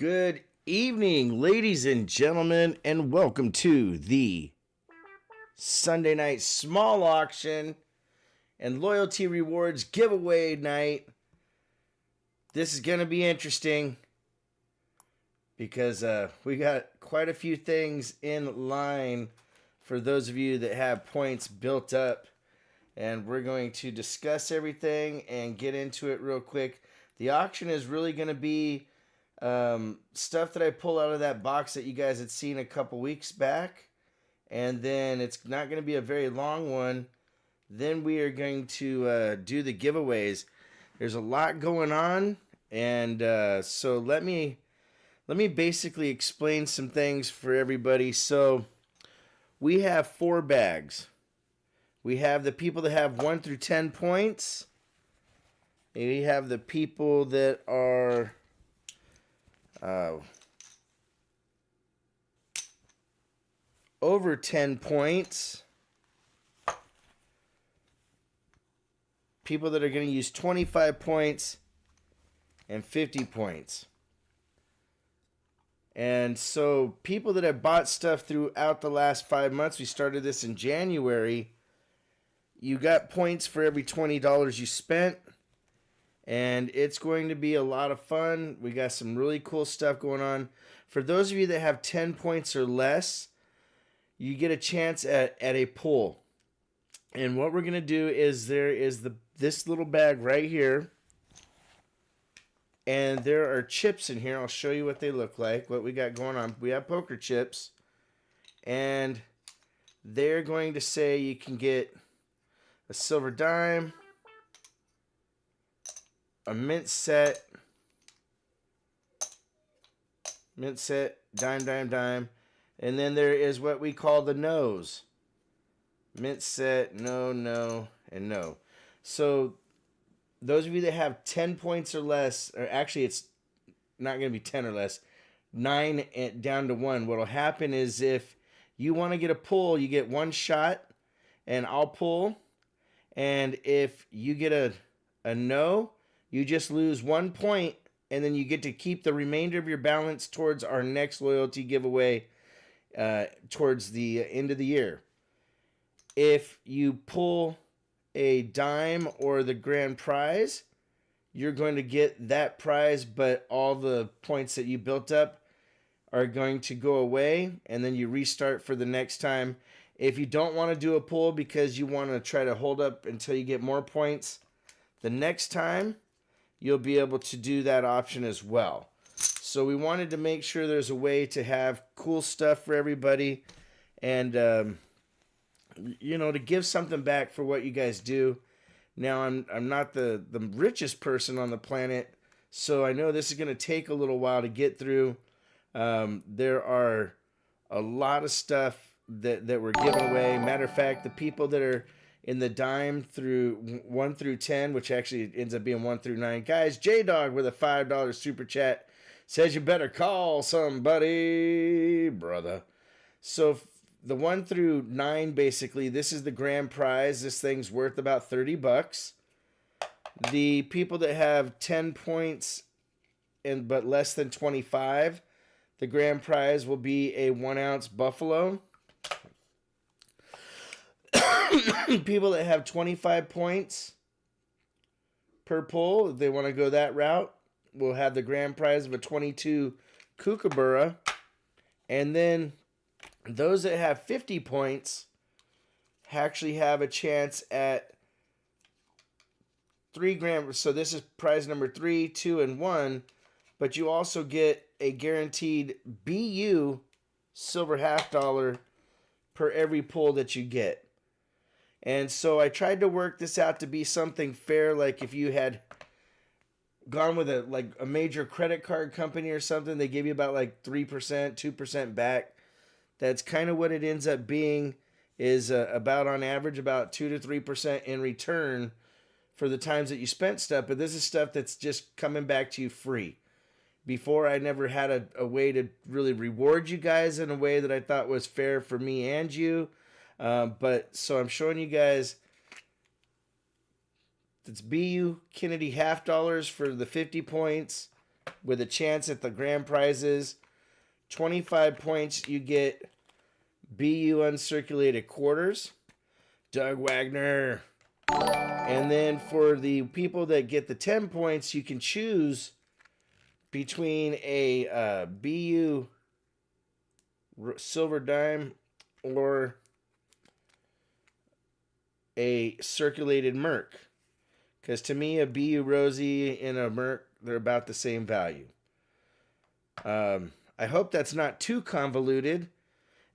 Good evening, ladies and gentlemen, and welcome to the Sunday night small auction and loyalty rewards giveaway night. This is going to be interesting because we got quite a few things in line for those of you that have points built up, and we're going to discuss everything and get into it real quick. The auction is really going to be stuff that I pull out of that box that you guys had seen a couple weeks back, and then it's not going to be a very long one. Then we are going to do the giveaways. There's a lot going on, and so let me basically explain some things for everybody. So we have 4 bags. We have the people that have 1 through 10 points. And we have the people that are over 10 points. People that are going to use 25 points and 50 points. And so people that have bought stuff throughout the last 5 months, we started this in January, you got points for every $20 you spent. And it's going to be a lot of fun. We got some really cool stuff going on. For those of you that have 10 points or less, you get a chance at a pull. And what we're going to do is there is this little bag right here. And there are chips in here. I'll show you what they look like, what we got going on. We have poker chips. And they're going to say you can get a silver dime, a mint set, dime, and then there is what we call the no's. Mint set, no, and no. So those of you that have 10 points or less, or actually it's not going to be 10 or less, 9 and down to 1, what will happen is if you want to get a pull, you get 1 shot, and I'll pull, and if you get a no, you just lose 1 point, and then you get to keep the remainder of your balance towards our next loyalty giveaway towards the end of the year. If you pull a dime or the grand prize, you're going to get that prize, but all the points that you built up are going to go away, and then you restart for the next time. If you don't want to do a pull because you want to try to hold up until you get more points, the next time you'll be able to do that option as well. So we wanted to make sure there's a way to have cool stuff for everybody, and you know, to give something back for what you guys do. Now I'm not the richest person on the planet, so I know this is going to take a little while to get through. There are a lot of stuff that we're giving away. Matter of fact, the people that are in the dime through 1 through 10, which actually ends up being 1 through 9. Guys, J-Dog with a $5 super chat says you better call somebody, brother. So the 1 through 9, basically, this is the grand prize. This thing's worth about $30. The people that have 10 points but less than 25, the grand prize will be a 1-ounce buffalo. People that have 25 points per pull, if they want to go that route, will have the grand prize of a 22 Kookaburra. And then those that have 50 points actually have a chance at 3 grand. So this is prize number 3, 2, and 1. But you also get a guaranteed BU silver $half per every pull that you get. And so I tried to work this out to be something fair, like if you had gone with a major credit card company or something, they give you about like 3%, 2% back. That's kind of what it ends up being, is about on average about 2 to 3% in return for the times that you spent stuff. But this is stuff that's just coming back to you free. Before, I never had a way to really reward you guys in a way that I thought was fair for me and you. But so I'm showing you guys, it's BU Kennedy $half for the 50 points, with a chance at the grand prizes. 25 points, you get BU uncirculated quarters. Doug Wagner. And then for the people that get the 10 points, you can choose between a BU silver dime or a circulated Merc. Because to me, a BU Rosie and a Merc, they're about the same value. I hope that's not too convoluted,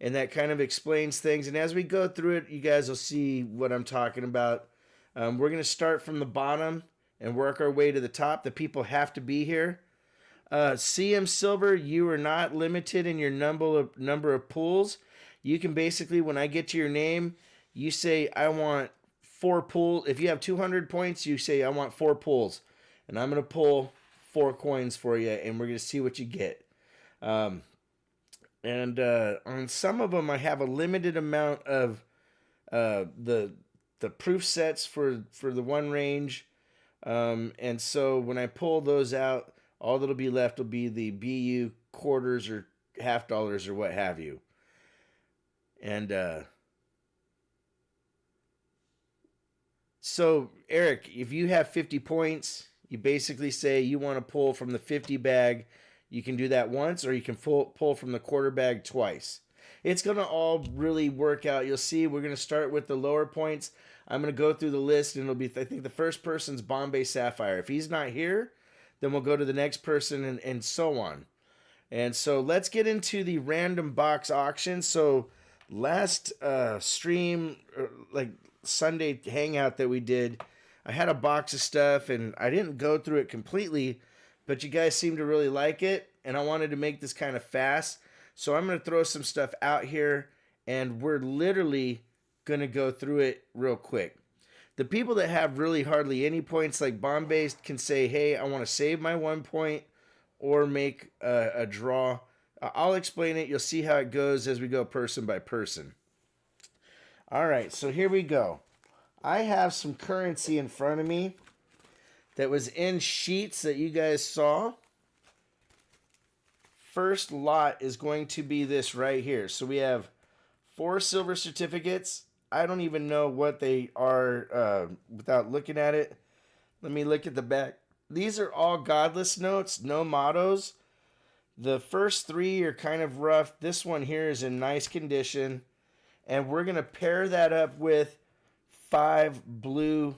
and that kind of explains things. And as we go through it, you guys will see what I'm talking about. We're going to start from the bottom and work our way to the top. The people have to be here. CM Silver, you are not limited in your number of pools. You can basically, when I get to your name, you say, I want 4 pools. If you have 200 points, you say, I want 4 pools. And I'm going to pull 4 coins for you, and we're going to see what you get. On some of them, I have a limited amount of the proof sets for the one range. And so when I pull those out, all that'll be left will be the BU quarters or half dollars or what have you. And so, Eric, if you have 50 points, you basically say you want to pull from the 50 bag. You can do that once, or you can pull from the quarter bag twice. It's going to all really work out. You'll see we're going to start with the lower points. I'm going to go through the list, and it'll be, I think the first person's Bombay Sapphire. If he's not here, then we'll go to the next person and so on. And so let's get into the random box auction. So last stream, like Sunday hangout that we did, I had a box of stuff, and I didn't go through it completely, but you guys seem to really like it, and I wanted to make this kind of fast. So I'm going to throw some stuff out here, and we're literally going to go through it real quick. The people that have really hardly any points, like Bombay, can say, hey, I want to save my 1 point or make a draw. I'll explain it. You'll see how it goes as we go person by person. All right, so here we go. I have some currency in front of me that was in sheets that you guys saw. First lot is going to be this right here. So we have 4 silver certificates. I don't even know what they are without looking at it. Let me look at the back. These are all godless notes, no mottos. The first 3 are kind of rough. This one here is in nice condition. And we're going to pair that up with 4 blue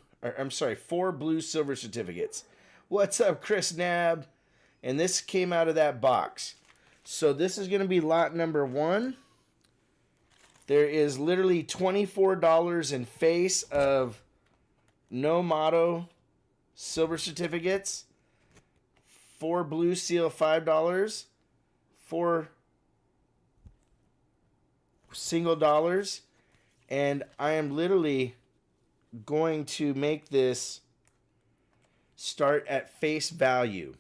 silver certificates. What's up, Chris Nab? And this came out of that box. So this is going to be lot number 1. There is literally $24 in face of no motto silver certificates. 4 blue seal $5. 4 single dollars. And I am literally going to make this start at face value.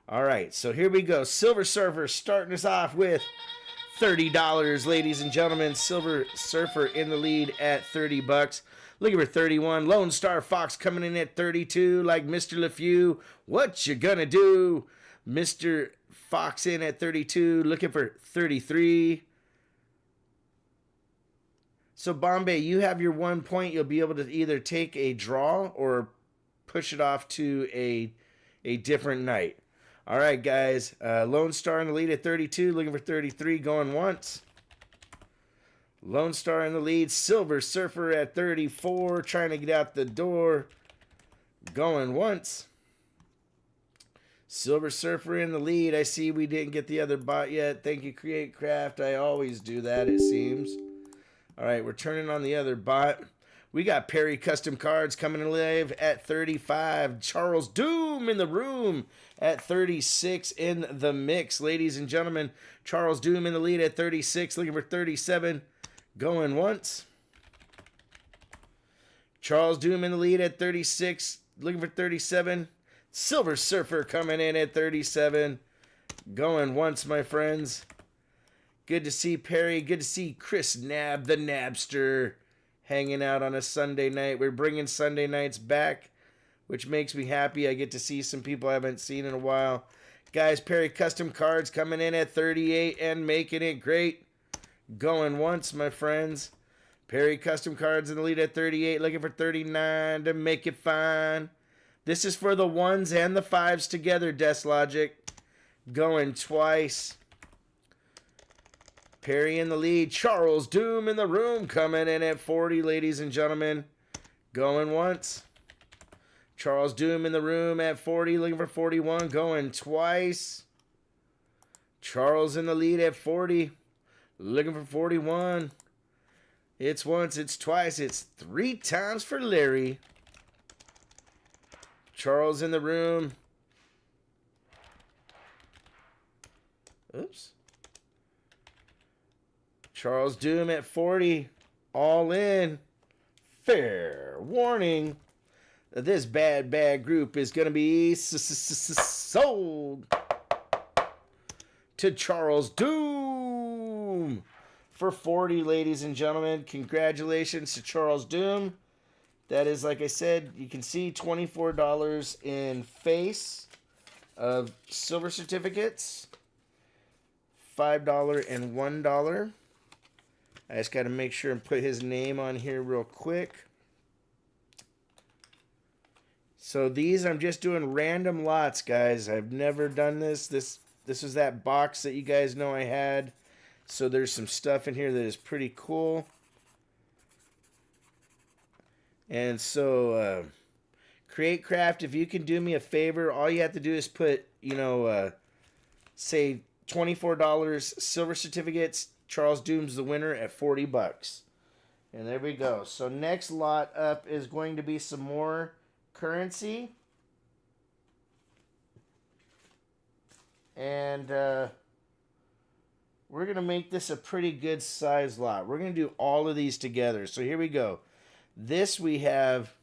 All right, so here we go. Silver Surfer starting us off with $30, ladies and gentlemen. Silver Surfer in the lead at $30. Looking for 31. Lone Star Fox coming in at 32, like Mr. LeFew. What you gonna do? Mr. Fox in at 32, looking for 33. So, Bombay, you have your 1 point. You'll be able to either take a draw or push it off to a different night. All right, guys. Lone Star in the lead at 32, looking for 33, going once. Lone Star in the lead. Silver Surfer at 34, trying to get out the door, going once. Silver Surfer in the lead. I see we didn't get the other bot yet. Thank you, Create Craft. I always do that, it seems. All right, we're turning on the other bot. We got Perry Custom Cards coming in live at 35. Charles Doom in the room at 36 in the mix. Ladies and gentlemen, Charles Doom in the lead at 36, looking for 37. Going once. Charles Doom in the lead at 36, looking for 37. Silver Surfer coming in at 37. Going once, my friends. Good to see Perry. Good to see Chris Nab, the Nabster, hanging out on a Sunday night. We're bringing Sunday nights back. which makes me happy. I get to see some people I haven't seen in a while. Guys, Perry Custom Cards coming in at 38 and making it great. Going once, my friends. Perry Custom Cards in the lead at 38, looking for 39 to make it fine. This is for the 1s and the 5s together, Desk Logic. Going twice. Perry in the lead. Charles Doom in the room coming in at 40, ladies and gentlemen. Going once. Charles Doom in the room at 40, looking for 41. Going twice. Charles in the lead at 40, looking for 41. It's once, it's twice, it's 3 times for Larry. Charles in the room. Oops. Charles Doom at 40. All in. Fair warning. This bad group is going to be sold to Charles Doom for 40, ladies and gentlemen. Congratulations to Charles Doom. That is, like I said, you can see $24 in face of silver certificates. $5 and $1. I just got to make sure and put his name on here real quick. So these, I'm just doing random lots, guys. I've never done this. This was that box that you guys know I had. So there's some stuff in here that is pretty cool. And so, Create Craft, if you can do me a favor, all you have to do is put, say $24 silver certificates. Charles Doom's the winner at $40. And there we go. So next lot up is going to be some more currency. And we're going to make this a pretty good size lot. We're going to do all of these together. So here we go. This we have...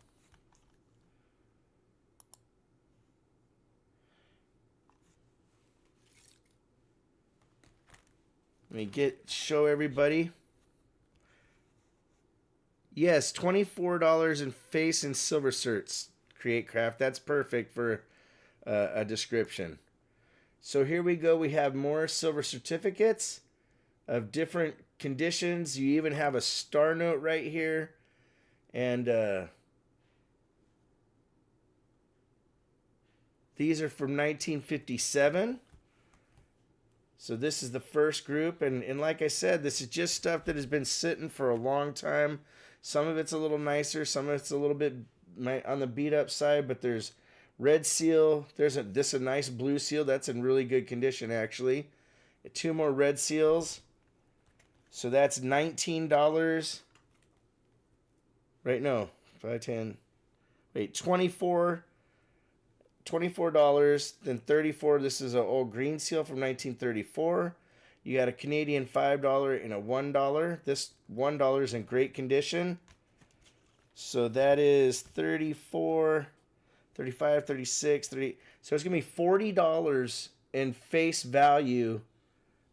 Let me show everybody. Yes, $24 in face and silver certs. Create Craft. That's perfect for a description. So here we go. We have more silver certificates of different conditions. You even have a star note right here. And these are from 1957. So this is the first group. And like I said, this is just stuff that has been sitting for a long time. Some of it's a little nicer. Some of it's a little bit on the beat up side. But there's red seal. This a nice blue seal. That's in really good condition, actually. 2 more red seals. So that's $19. Right, no. 5, 10. Wait, $24. Then $34. This is an old green seal from 1934. You got a Canadian $5 and a $1. This $1 is in great condition. So that is 34, 35, 36, 30. So it's going to be $40 in face value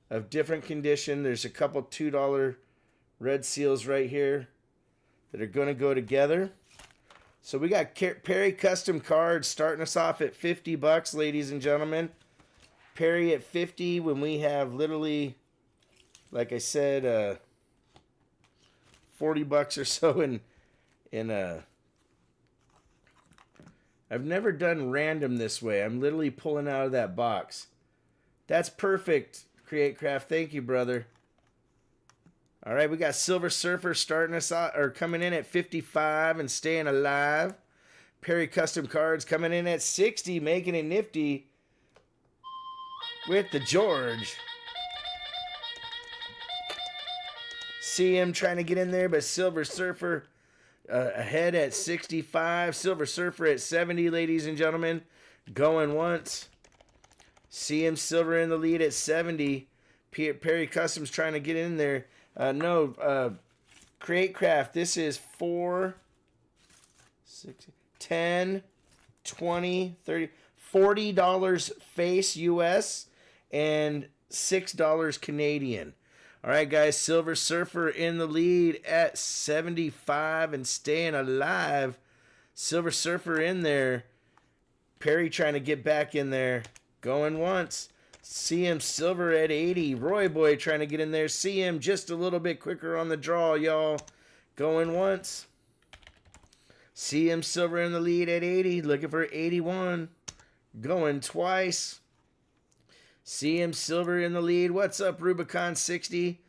of different condition. There's a couple $2 red seals right here that are going to go together. So we got Perry Custom Cards starting us off at $50, ladies and gentlemen. Perry at 50 when we have literally, like I said, $40 or so in I've never done random this way. I'm literally pulling out of that box. That's perfect, Create Craft. Thank you, brother. All right, we got Silver Surfer starting us out, or coming in at 55 and staying alive. Perry Custom Cards coming in at 60, making it nifty with the George. See him trying to get in there, but Silver Surfer ahead at 65. Silver Surfer at 70, ladies and gentlemen. Going once. CM Silver in the lead at 70. Perry Customs trying to get in there. Create Craft. This is 4, 6, 10, 20, 30, $40 face US and $6 Canadian. All right, guys. Silver Surfer in the lead at 75 and staying alive. Silver Surfer in there. Perry trying to get back in there. Going once. CM Silver at 80. Roy Boy trying to get in there. CM just a little bit quicker on the draw, y'all. Going once. CM Silver in the lead at 80. Looking for 81. Going twice. CM Silver in the lead. What's up, Rubicon 60?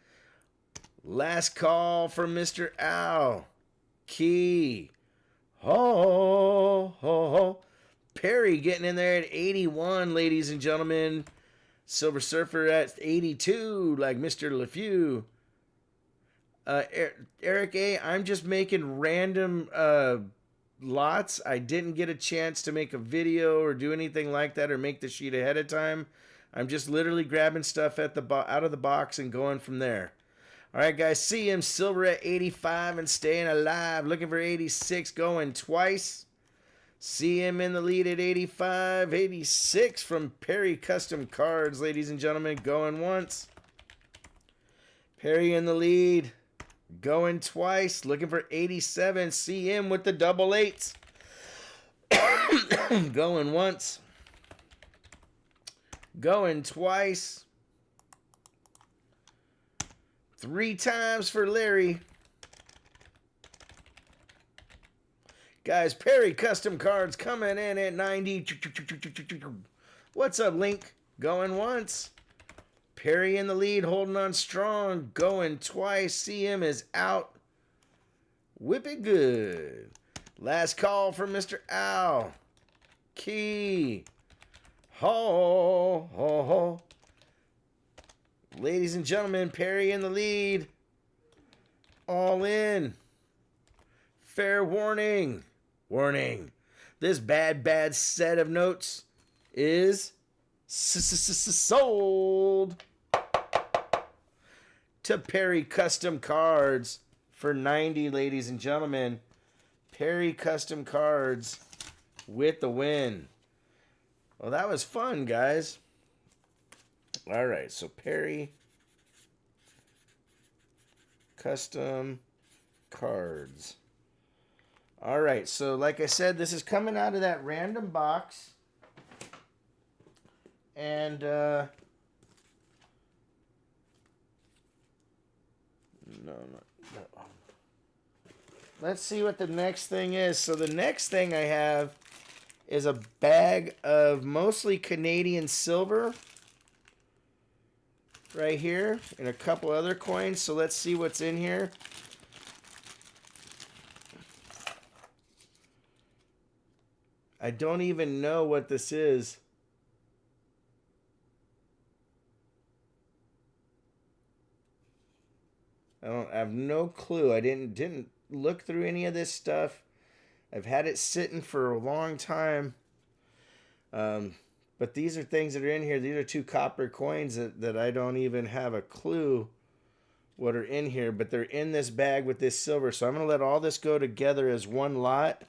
Last call from Mr. Owl. Key. Ho, ho, ho. Perry getting in there at 81, ladies and gentlemen. Silver Surfer at 82, like Mr. LeFew. Eric A., I'm just making random lots. I didn't get a chance to make a video or do anything like that or make the sheet ahead of time. I'm just literally grabbing stuff at out of the box and going from there. All right, guys, CM Silver at 85 and staying alive. Looking for 86, going twice. CM in the lead at 85. 86 from Perry Custom Cards, ladies and gentlemen, going once. Perry in the lead, going twice. Looking for 87. CM with the double eights. Going once. Going twice. 3 times for Larry. Guys, Perry Custom Cards coming in at 90. What's up, Link? Going once. Perry in the lead, holding on strong. Going twice. CM is out. Whip it good. Last call from Mr. Owl. Key. Ho, ho, ho. Ladies and gentlemen, Perry in the lead. All in. Fair warning. Warning. This bad set of notes is sold to Perry Custom Cards for 90, ladies and gentlemen. Perry Custom Cards with the win. Well, that was fun, guys. All right, so Perry Custom Cards. All right, so like I said, this is coming out of that random box. And no. Let's see what the next thing is. So the next thing I have is a bag of mostly Canadian silver right here and a couple other coins. So let's see what's in here. I don't even know what this is. I have no clue. I didn't look through any of this stuff. I've had it sitting for a long time. But these are things that are in here. These are 2 copper coins that I don't even have a clue what are in here. But they're in this bag with this silver. So I'm going to let all this go together as one lot.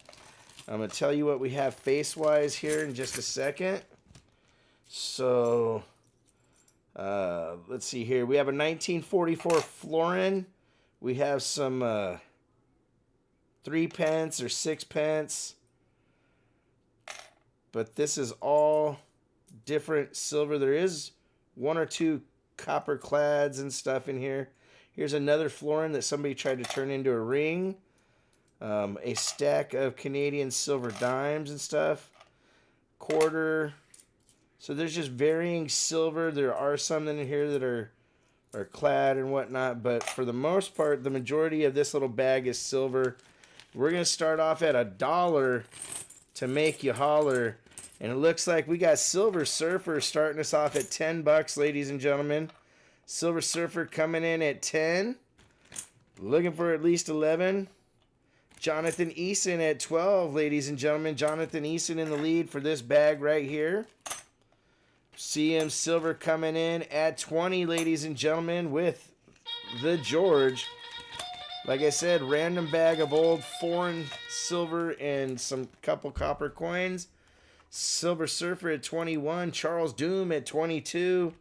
I'm going to tell you what we have face-wise here in just a second. So, let's see here. We have a 1944 florin. We have some 3 pence or 6 pence. But this is all different silver. There is 1 or 2 copper clads and stuff in here. Here's another florin that somebody tried to turn into a ring. A stack of Canadian silver dimes and stuff. Quarter. So there's just varying silver. There are some in here that are clad and whatnot. But for the most part, the majority of this little bag is silver. We're going to start off at $1 to make you holler. And it looks like we got Silver Surfer starting us off at $10, ladies and gentlemen. Silver Surfer coming in at 10. Looking for at least 11. Jonathan Eason at 12, ladies and gentlemen. Jonathan Eason in the lead for this bag right here. CM Silver coming in at 20, ladies and gentlemen, with the George. Like I said, random bag of old foreign silver and some couple copper coins. Silver Surfer at 21. Charles Doom at 22.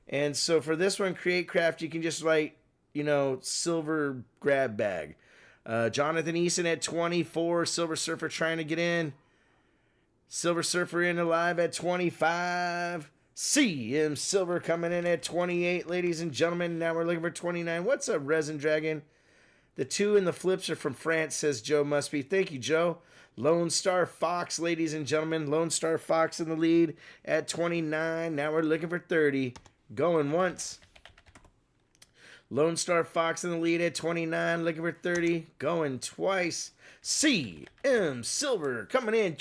And so for this one, Create Craft, you can just write, you know, silver grab bag. Jonathan Eason at 24. Silver Surfer trying to get in. Silver Surfer in alive at 25. CM Silver coming in at 28, ladies and gentlemen. Now we're looking for 29. What's up, Resin Dragon? The 2 and the flips are from France, says Joe Mustby. Thank you, Joe. Lone Star Fox, ladies and gentlemen. Lone Star Fox in the lead at 29. Now we're looking for 30. Going once. Lone Star Fox in the lead at 29. Looking for 30. Going twice. CM Silver coming in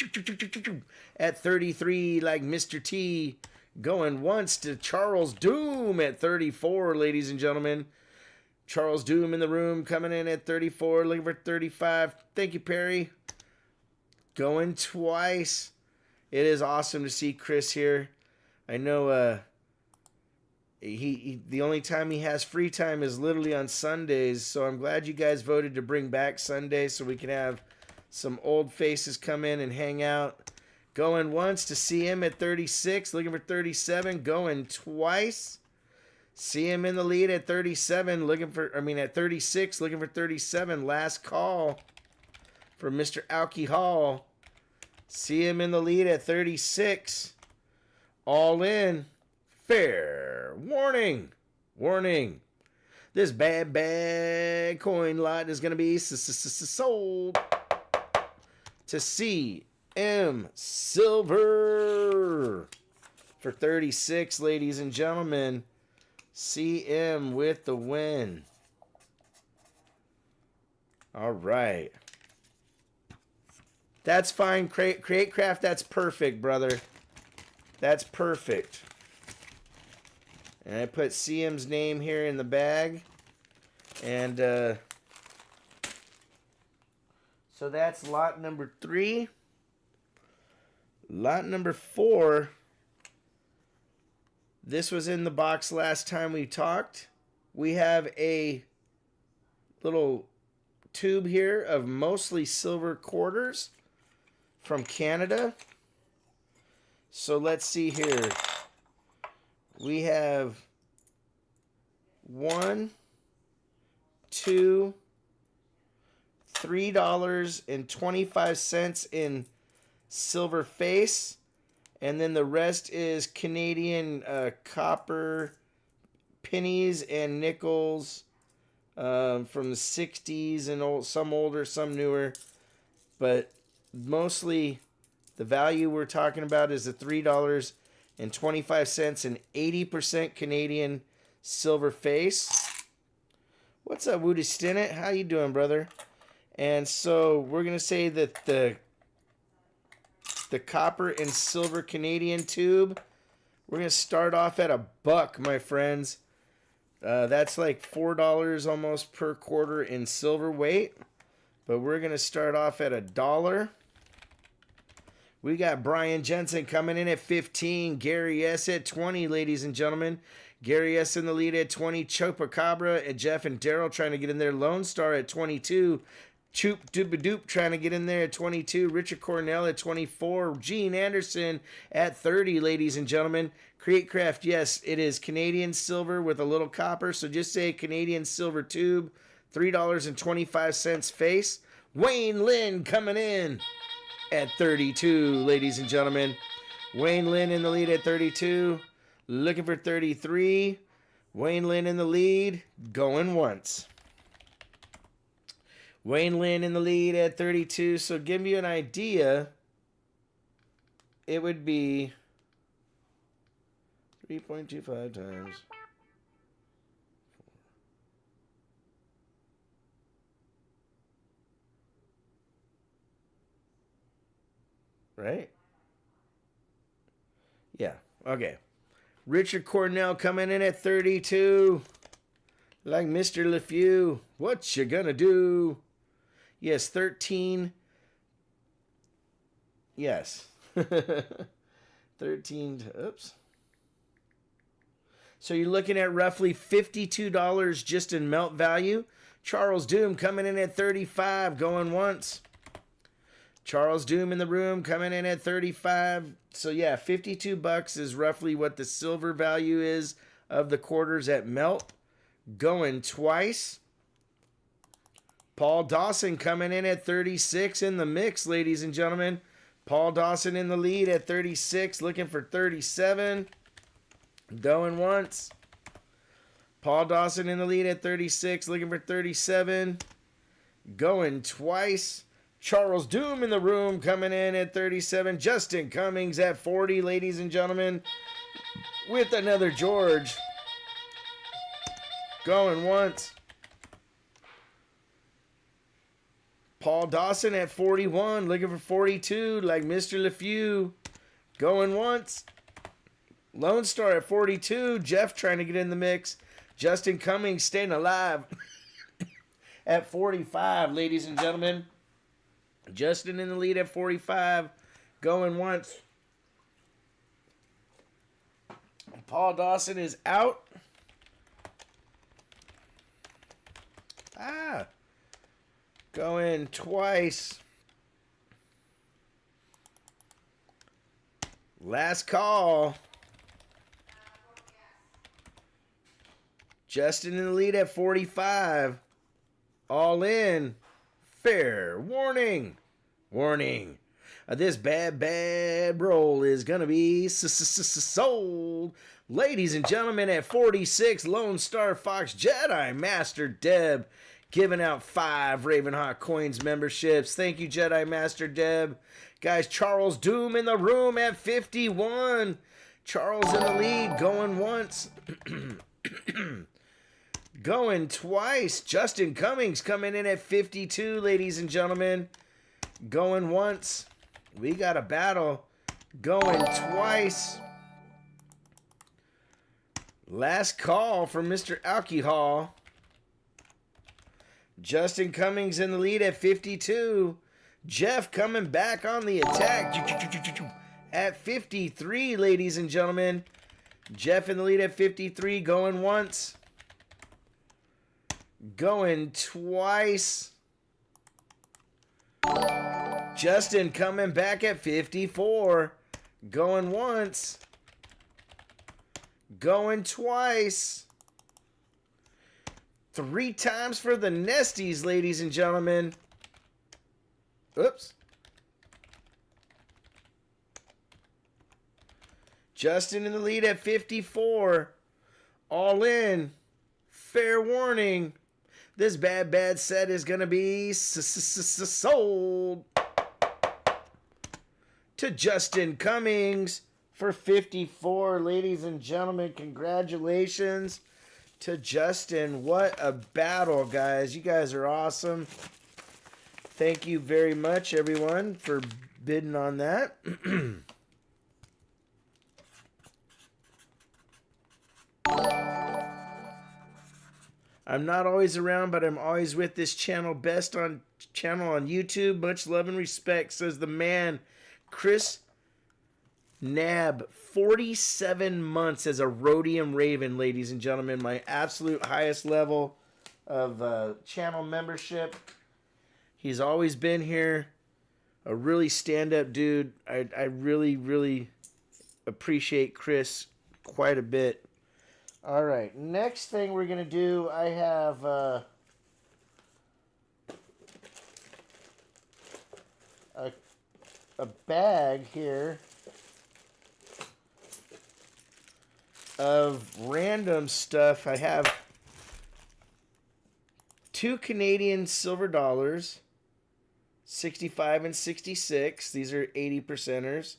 at 33 like Mr. T. Going once to Charles Doom at 34, ladies and gentlemen. Charles Doom in the room coming in at 34. Looking for 35. Thank you, Perry. Going twice. It is awesome to see Chris here. I know he the only time he has free time is literally on Sundays, so I'm glad you guys voted to bring back Sundays so we can have some old faces come in and hang out. Going once to see him at 36, looking for 37. Going twice. See him in the lead at 37, at 36, looking for 37. Last call for Mr. Alki Hall. See him in the lead at 36. All in. Fair warning. Warning. This bad coin lot is going to be sold to CM Silver for 36, ladies and gentlemen. CM with the win. All right. That's fine. Create Craft, that's perfect, brother. That's perfect. And I put CM's name here in the bag. And so that's lot number 3. Lot number 4. This was in the box last time we talked. We have a little tube here of mostly silver quarters from Canada. So let's see here. We have 1, 2, $3.25 in silver face. And then the rest is Canadian copper pennies and nickels from the 60s and some older, some newer. But mostly the value we're talking about is the $3.25 and 80% Canadian silver face. What's up, Woody Stinnett? How you doing, brother? And so we're going to say that the copper and silver Canadian tube, we're going to start off at $1, my friends. That's like $4 almost per quarter in silver weight. But we're going to start off at $1. We got Brian Jensen coming in at 15. Gary S. at 20, ladies and gentlemen. Gary S. in the lead at 20. Chupacabra and Jeff and Daryl trying to get in there. Lone Star at 22. Choop Dooba trying to get in there at 22. Richard Cornell at 24. Gene Anderson at 30, ladies and gentlemen. Create Craft, yes, it is Canadian silver with a little copper. So just say Canadian silver tube. $3.25 face. Wayne Lynn coming in at 32, ladies and gentlemen. Wayne Lynn in the lead at 32. Looking for 33. Wayne Lynn in the lead. Going once. Wayne Lynn in the lead at 32. So give you an idea, it would be 3.25 times 4. Right? Yeah. Okay. Richard Cornell coming in at 32. Like Mr. LeFew. What you gonna do? Yes, 13. Yes. 13. Oops. So you're looking at roughly $52 just in melt value. Charles Doom coming in at 35. Going once. Charles Doom in the room coming in at 35. So yeah, $52 is roughly what the silver value is of the quarters at melt. Going twice. Paul Dawson coming in at 36 in the mix, ladies and gentlemen. Paul Dawson in the lead at 36, looking for 37. Going once. Paul Dawson in the lead at 36, looking for 37. Going twice. Charles Doom in the room coming in at 37. Justin Cummings at 40, ladies and gentlemen, with another George. Going once. Paul Dawson at 41, looking for 42, like Mr. LeFew. Going once. Lone Star at 42. Jeff trying to get in the mix. Justin Cummings staying alive at 45, ladies and gentlemen. Justin in the lead at 45. Going once. Paul Dawson is out. Going twice. Last call. Justin in the lead at 45. All in. Fair warning. Warning. This bad roll is going to be sold. Ladies and gentlemen, at 46, Lone Star Fox Jedi Master Deb giving out 5 RavenHawk Coins memberships. Thank you, Jedi Master Deb. Guys, Charles Doom in the room at 51. Charles in the lead, going once. Going twice. Justin Cummings coming in at 52, ladies and gentlemen. Going once. We got a battle. Going twice. Last call from Mr. Alcohol. Justin Cummings in the lead at 52. Jeff coming back on the attack at 53, ladies and gentlemen. Jeff in the lead at 53, going once. Going twice. Justin coming back at 54. Going once. Going twice. 3 times for the Nesties, ladies and gentlemen. Oops. Justin in the lead at 54. All in. Fair warning. This bad set is going to be sold to Justin Cummings for 54. Ladies and gentlemen, congratulations to Justin. What a battle, guys. You guys are awesome. Thank you very much, everyone, for bidding on that. I'm not always around, but I'm always with this channel. Best on channel on YouTube. Much love and respect, says the man, Chris Nab. 47 months as a Rhodium Raven, ladies and gentlemen. My absolute highest level of channel membership. He's always been here. A really stand-up dude. I really, really appreciate Chris quite a bit. All right, next thing we're going to do, I have a bag here of random stuff. I have 2 Canadian silver dollars, 65 and 66. These are 80%ers.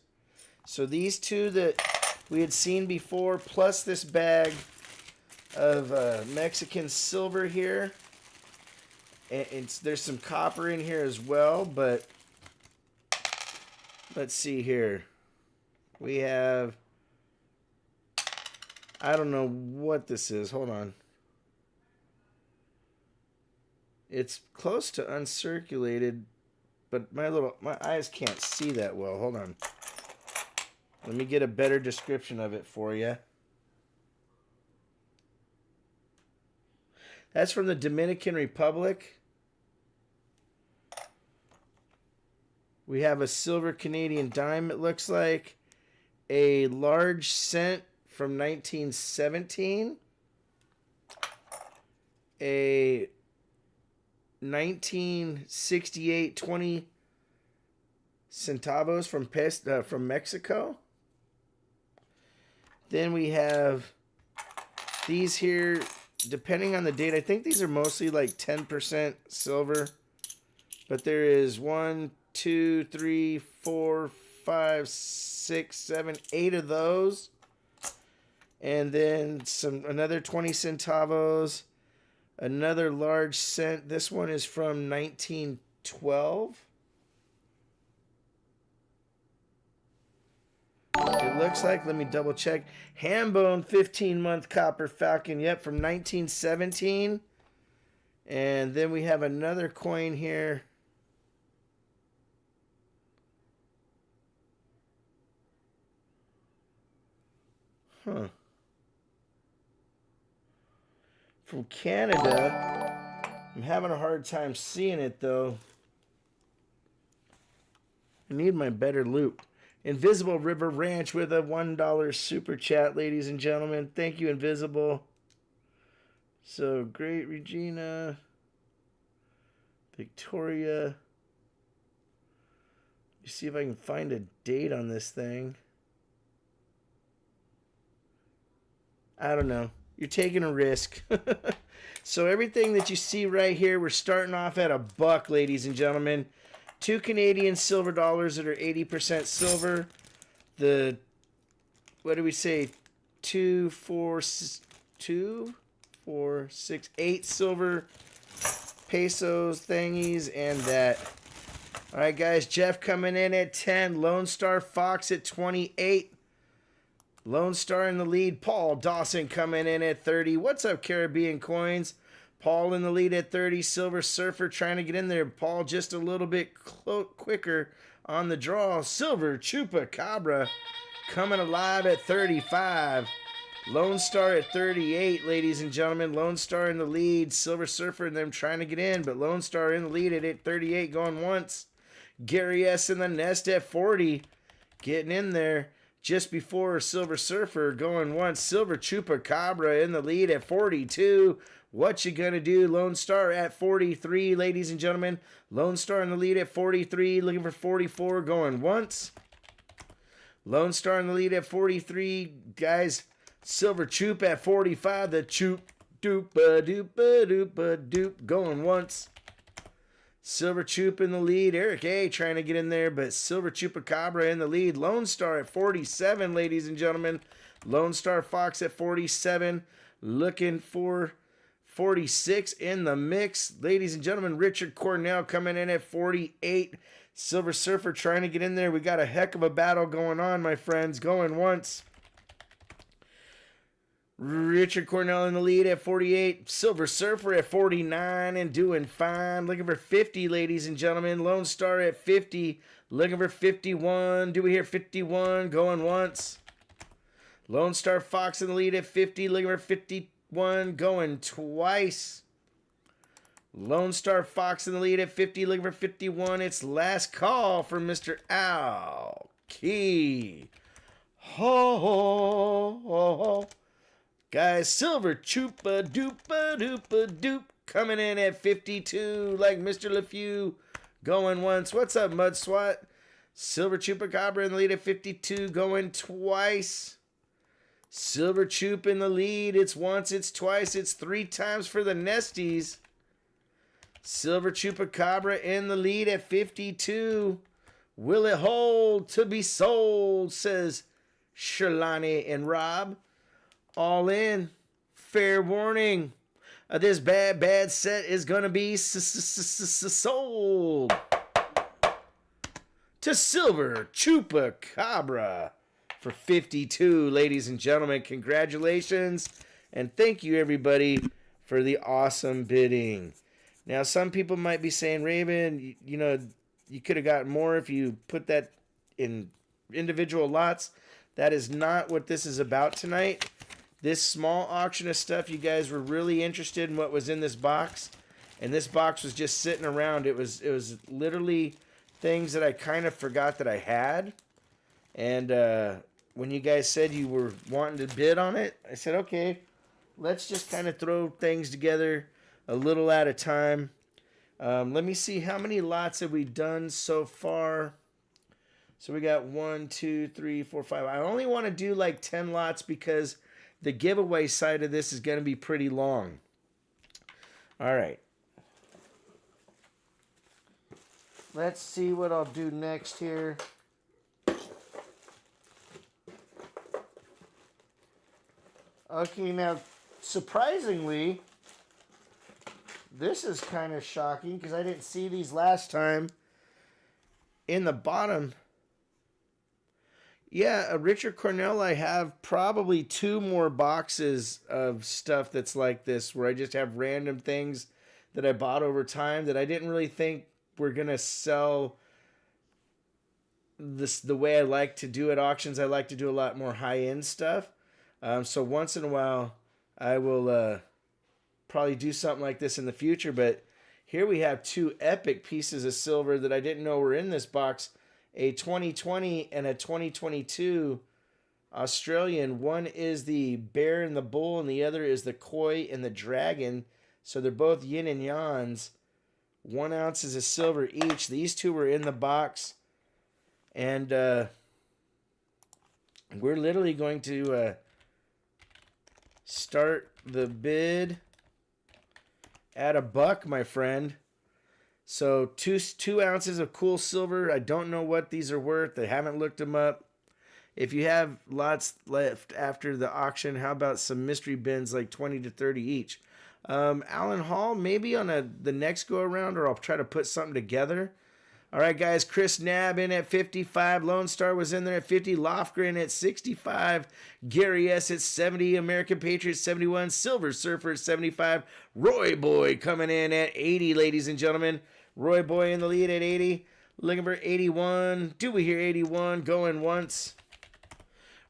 So these 2 that we had seen before, plus this bag of Mexican silver here. And there's some copper in here as well, but let's see here. We have, I don't know what this is. Hold on. It's close to uncirculated, but my eyes can't see that well. Hold on. Let me get a better description of it for you. That's from the Dominican Republic. We have a silver Canadian dime, it looks like. A large cent from 1917. A 1968 20 centavos from Mexico. Then we have these here, depending on the date. I think these are mostly like 10% silver. But there is 1, 2, 3, 4, 5, 6, 7, 8 of those. And then another 20 centavos. Another large cent. This one is from 1912. It looks like, let me double check. Hambone 15-month copper falcon. Yep, from 1917. And then we have another coin here. Huh. From Canada. I'm having a hard time seeing it, though. I need my better loop. Invisible River Ranch with a $1 super chat, ladies and gentlemen. Thank you, Invisible. So, great, Regina. Victoria. You see if I can find a date on this thing. I don't know. You're taking a risk. So everything that you see right here, we're starting off at $1, ladies and gentlemen. 2 Canadian silver dollars that are 80% silver. The, what do we say? 2, 4, 6, 8 silver pesos thingies and that. All right, guys. Jeff coming in at 10. Lone Star Fox at 28. Lone Star in the lead. Paul Dawson coming in at 30. What's up, Caribbean Coins? Paul in the lead at 30. Silver Surfer trying to get in there. Paul just a little bit quicker on the draw. Silver Chupacabra coming alive at 35. Lone Star at 38, ladies and gentlemen. Lone Star in the lead. Silver Surfer and them trying to get in, but Lone Star in the lead at 38 going once. Gary S. in the nest at 40. Getting in there. Just before Silver Surfer going once. Silver Chupacabra in the lead at 42. What you gonna do? Lone Star at 43, ladies and gentlemen. Lone Star in the lead at 43. Looking for 44 going once. Lone Star in the lead at 43. Guys, Silver Chup at 45. The Chup doopa doopa doopa doop going once. Silver Chup in the lead. Eric A. trying to get in there, but Silver Chupacabra in the lead. Lone Star at 47, ladies and gentlemen. Lone Star Fox at 47. Looking for 46 in the mix. Ladies and gentlemen, Richard Cornell coming in at 48. Silver Surfer trying to get in there. We got a heck of a battle going on, my friends. Going once. Richard Cornell in the lead at 48. Silver Surfer at 49 and doing fine. Looking for 50, ladies and gentlemen. Lone Star at 50. Looking for 51. Do we hear 51? Going once. Lone Star Fox in the lead at 50. Looking for 51. Going twice. Lone Star Fox in the lead at 50. Looking for 51. It's last call for Mr. Al Key. Ho, ho, ho, ho. Guys, Silver Chupa Doopa Doopa Doop coming in at 52 like Mr. LeFew going once. What's up, Mud Swat? Silver Chupacabra in the lead at 52 going twice. Silver Chup in the lead. It's once, it's twice, it's 3 times for the Nesties. Silver Chupacabra in the lead at 52. Will it hold to be sold, says Shalani and Rob. All in. Fair warning. This bad set is going to be sold to Silver Chupacabra for 52, ladies and gentlemen. Congratulations. And thank you, everybody, for the awesome bidding. Now, some people might be saying, Raven, you know, you could have gotten more if you put that in individual lots. That is not what this is about tonight. This small auction of stuff, you guys were really interested in what was in this box. And this box was just sitting around. It was literally things that I kind of forgot that I had. And when you guys said you were wanting to bid on it, I said, okay, let's just kind of throw things together a little at a time. Let me see, how many lots have we done so far? So we got 1, 2, 3, 4, 5. I only want to do like 10 lots because the giveaway side of this is going to be pretty long. All right. Let's see what I'll do next here. Okay, now, surprisingly, this is kind of shocking because I didn't see these last time. In the bottom, yeah, Richard Cornell, I have probably 2 more boxes of stuff that's like this, where I just have random things that I bought over time that I didn't really think were going to sell this the way I like to do at auctions. I like to do a lot more high-end stuff. So once in a while, I will probably do something like this in the future. But here we have 2 epic pieces of silver that I didn't know were in this box. A 2020 and a 2022 Australian. One is the bear and the bull, and the other is the koi and the dragon. So they're both yin and yans. 1 ounce is a silver each. These 2 were in the box. And we're literally going to start the bid at $1, my friend. So 2 ounces of cool silver. I don't know what these are worth. I haven't looked them up. If you have lots left after the auction, how about some mystery bins like 20 to 30 each? Alan Hall, maybe on the next go around, or I'll try to put something together. All right, guys, Chris Knabb in at 55. Lone Star was in there at 50. Lofgren at 65. Gary S. at 70. American Patriot 71. Silver Surfer at 75. Roy Boy coming in at 80, ladies and gentlemen. Roy Boy in the lead at 80. Looking for 81. Do we hear 81? Going once.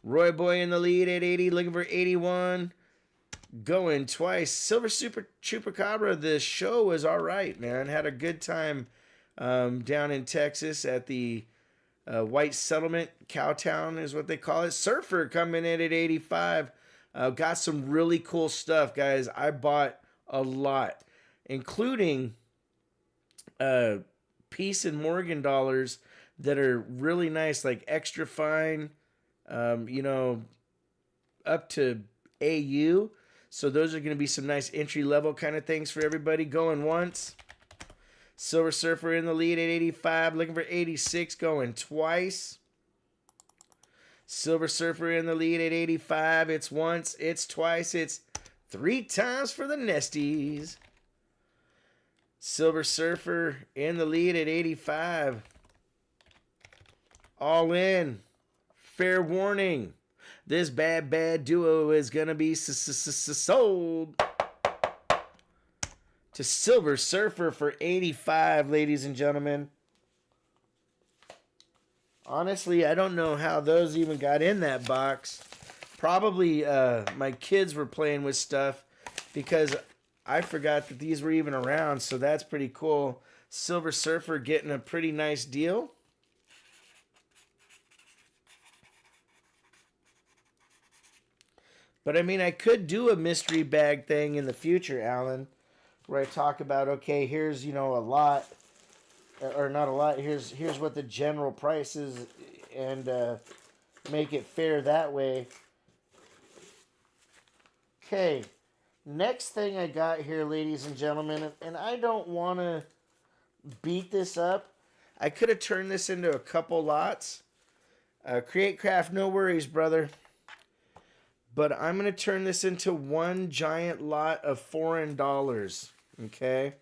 Roy Boy in the lead at 80. Looking for 81. Going twice. Silver Super Chupacabra, the show was all right, man. Had a good time. Down in Texas at the White Settlement, Cowtown is what they call it. Surfer coming in at 85. Got some really cool stuff, guys. I bought a lot, including Peace and Morgan dollars that are really nice, like extra fine, you know, up to AU. So those are going to be some nice entry level kind of things for everybody. Going once. Silver Surfer in the lead at 85, looking for 86, going twice. Silver Surfer in the lead at 85. It's once, it's twice, it's 3 times for the Nesties. Silver Surfer in the lead at 85. All in. Fair warning. This bad duo is going to be sold to Silver Surfer for 85, ladies and gentlemen. Honestly, I don't know how those even got in that box. Probably my kids were playing with stuff because I forgot that these were even around, so that's pretty cool. Silver Surfer getting a pretty nice deal. But I mean, I could do a mystery bag thing in the future, Alan, where I talk about, okay, here's, you know, a lot, or not a lot, here's what the general price is, and make it fair that way. Okay, next thing I got here, ladies and gentlemen, and I don't want to beat this up. I could have turned this into a couple lots. Create Craft, no worries, brother. But I'm going to turn this into one giant lot of foreign dollars. Okay?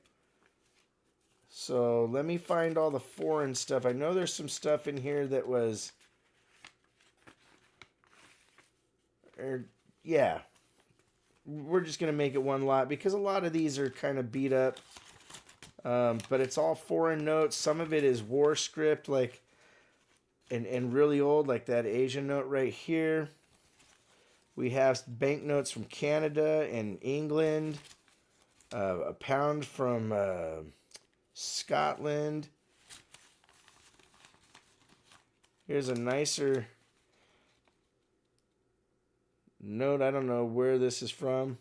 So let me find all the foreign stuff. I know there's some stuff in here that was... yeah. We're just going to make it one lot because a lot of these are kind of beat up. But it's all foreign notes. Some of it is war script, like, and really old, like that Asian note right here. We have banknotes from Canada and England, a pound from Scotland. Here's a nicer note. I don't know where this is from.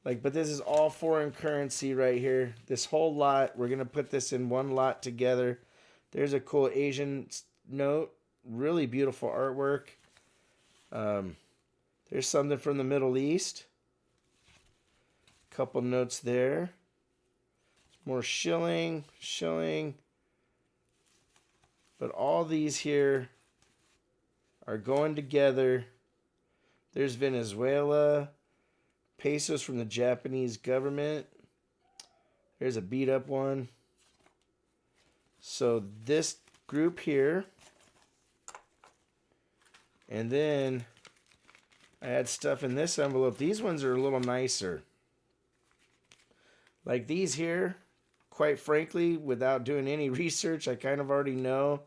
But this is all foreign currency right here. This whole lot, we're going to put this in one lot together. There's a cool Asian note. Really beautiful artwork. There's something from the Middle East. Couple notes there. More shilling. But all these here are going together. There's Venezuela. Pesos from the Japanese government. There's a beat up one. So this group here. And then I had stuff in this envelope. These ones are a little nicer. Like these here, quite frankly, without doing any research, I kind of already know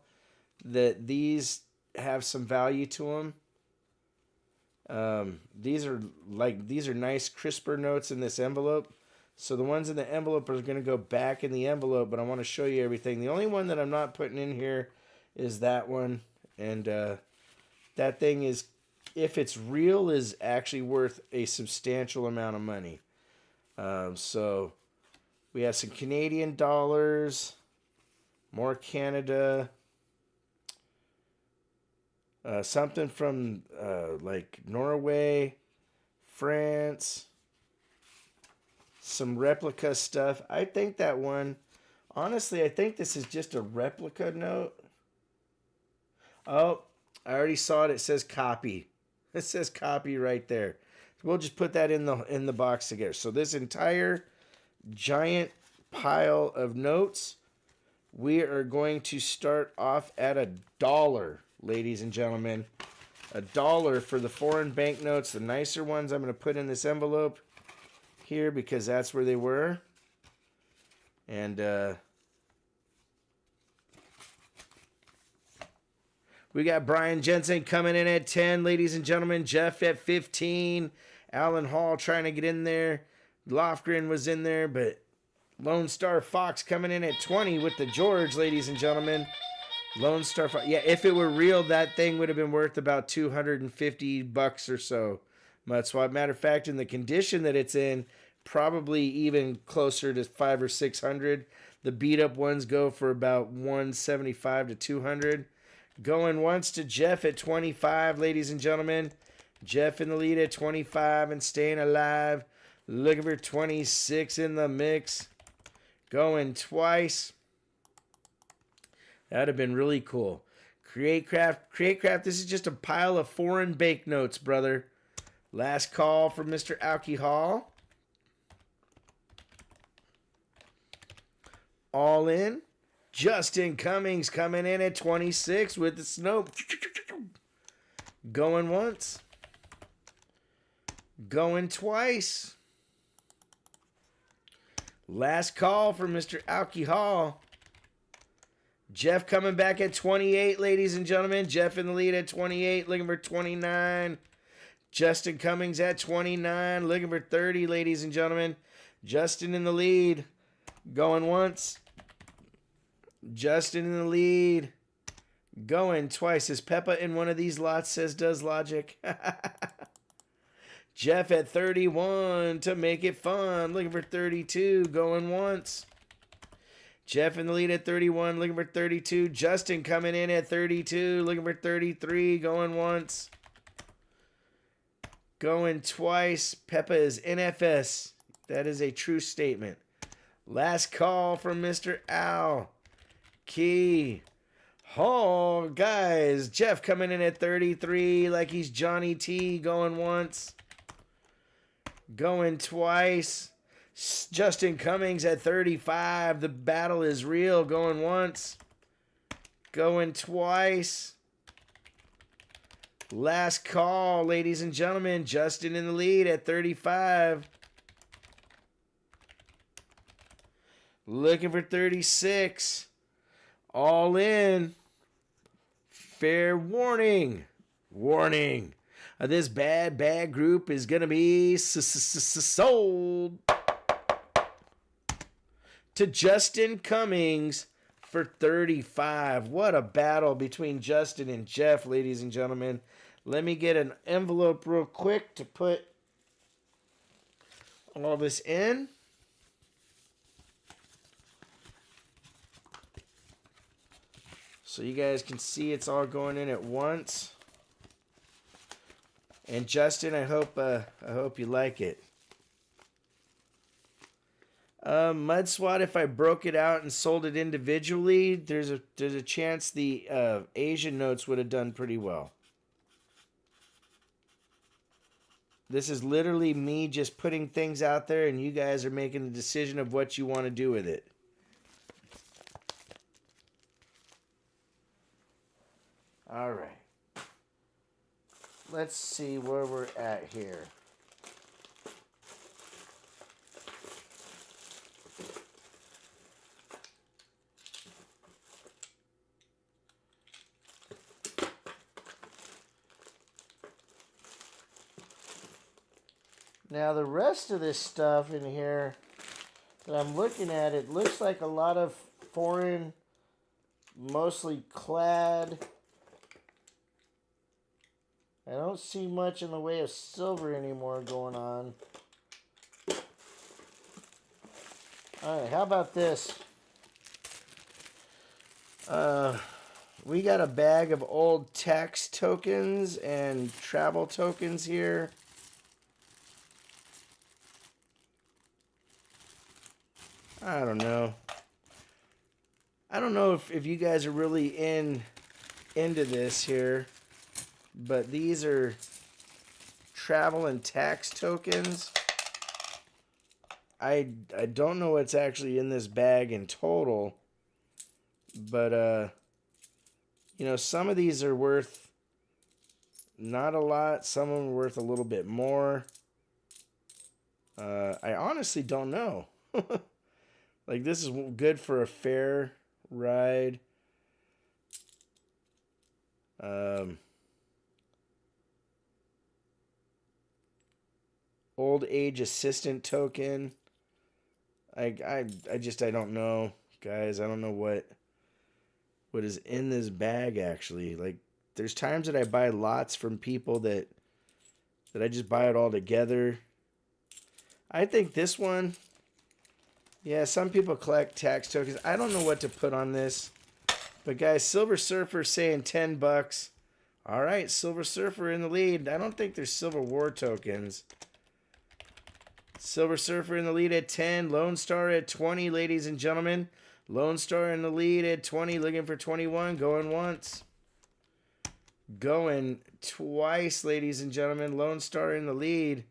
that these have some value to them. These are nice crisper notes in this envelope. So the ones in the envelope are going to go back in the envelope, but I want to show you everything. The only one that I'm not putting in here is that one. And that thing is, if it's real, is actually worth a substantial amount of money. So we have some Canadian dollars, more Canada, something from like Norway, France, some replica stuff. I think that one, honestly, I think this is just a replica note. Oh, I already saw it. It says copy. It says copy right there. We'll just put that in the box together. So this entire giant pile of notes, we are going to start off at $1, ladies and gentlemen. $1 for the foreign banknotes. The nicer ones I'm going to put in this envelope here because that's where they were. And we got Brian Jensen coming in at 10, ladies and gentlemen. Jeff at 15. Alan Hall trying to get in there. Lofgren was in there, but Lone Star Fox coming in at 20 with the George, ladies and gentlemen. Lone Star Fox. Yeah, if it were real, that thing would have been worth about $250 or so. That's why, matter of fact, in the condition that it's in, probably even closer to $500 or $600. The beat up ones go for about $175 to $200. Going once to Jeff at 25, ladies and gentlemen. Jeff in the lead at 25 and staying alive. Looking for 26 in the mix. Going twice. That would have been really cool. Create Craft, this is just a pile of foreign banknotes, brother. Last call for Mr. Alcohol. All in. Justin Cummings coming in at 26 with the snow. Going once. Going twice. Last call for Mr. Alcohol. Jeff coming back at 28, ladies and gentlemen. Jeff in the lead at 28, looking for 29. Justin Cummings at 29, looking for 30, ladies and gentlemen. Justin in the lead. Going once. Justin in the lead. Going twice. Is Peppa in one of these lots, says Does Logic. Jeff at 31 to make it fun. Looking for 32. Going once. Jeff in the lead at 31. Looking for 32. Justin coming in at 32. Looking for 33. Going once. Going twice. Peppa is NFS. That is a true statement. Last call from Mr. Al. Key. Oh, guys. Jeff coming in at 33 like he's Johnny T. Going once. Going twice. Justin Cummings at 35. The battle is real. Going once. Going twice. Last call, ladies and gentlemen. Justin in the lead at 35. Looking for 36. All in. Fair warning. Warning. This bad group is going to be sold to Justin Cummings for 35. What a battle between Justin and Jeff, ladies and gentlemen. Let me get an envelope real quick to put all this in. So you guys can see it's all going in at once. And Justin, I hope you like it. Mud Swat, if I broke it out and sold it individually, there's a chance the Asian notes would have done pretty well. This is literally me just putting things out there, and you guys are making the decision of what you want to do with it. All right. Let's see where we're at here. Now the rest of this stuff in here that I'm looking at, it looks like a lot of foreign, mostly clad. I don't see much in the way of silver anymore going on. Alright, how about this? We got a bag of old tax tokens and travel tokens here. I don't know. I don't know if you guys are really into this here. But these are travel and tax tokens. I don't know what's actually in this bag in total. But, you know, some of these are worth not a lot. Some of them are worth a little bit more. I honestly don't know. Like, this is good for a fair ride. Old age assistant token. I don't know, guys. I don't know what is in this bag actually. Like, there's times that I buy lots from people that I just buy it all together. I think this one, yeah, some people collect tax tokens. I don't know what to put on this. But guys, Silver Surfer saying $10. All right, Silver Surfer in the lead. I don't think there's Silver War tokens. Silver Surfer in the lead at 10. Lone Star at 20, ladies and gentlemen. Lone Star in the lead at 20, looking for 21. Going once. Going twice, ladies and gentlemen. Lone Star in the lead.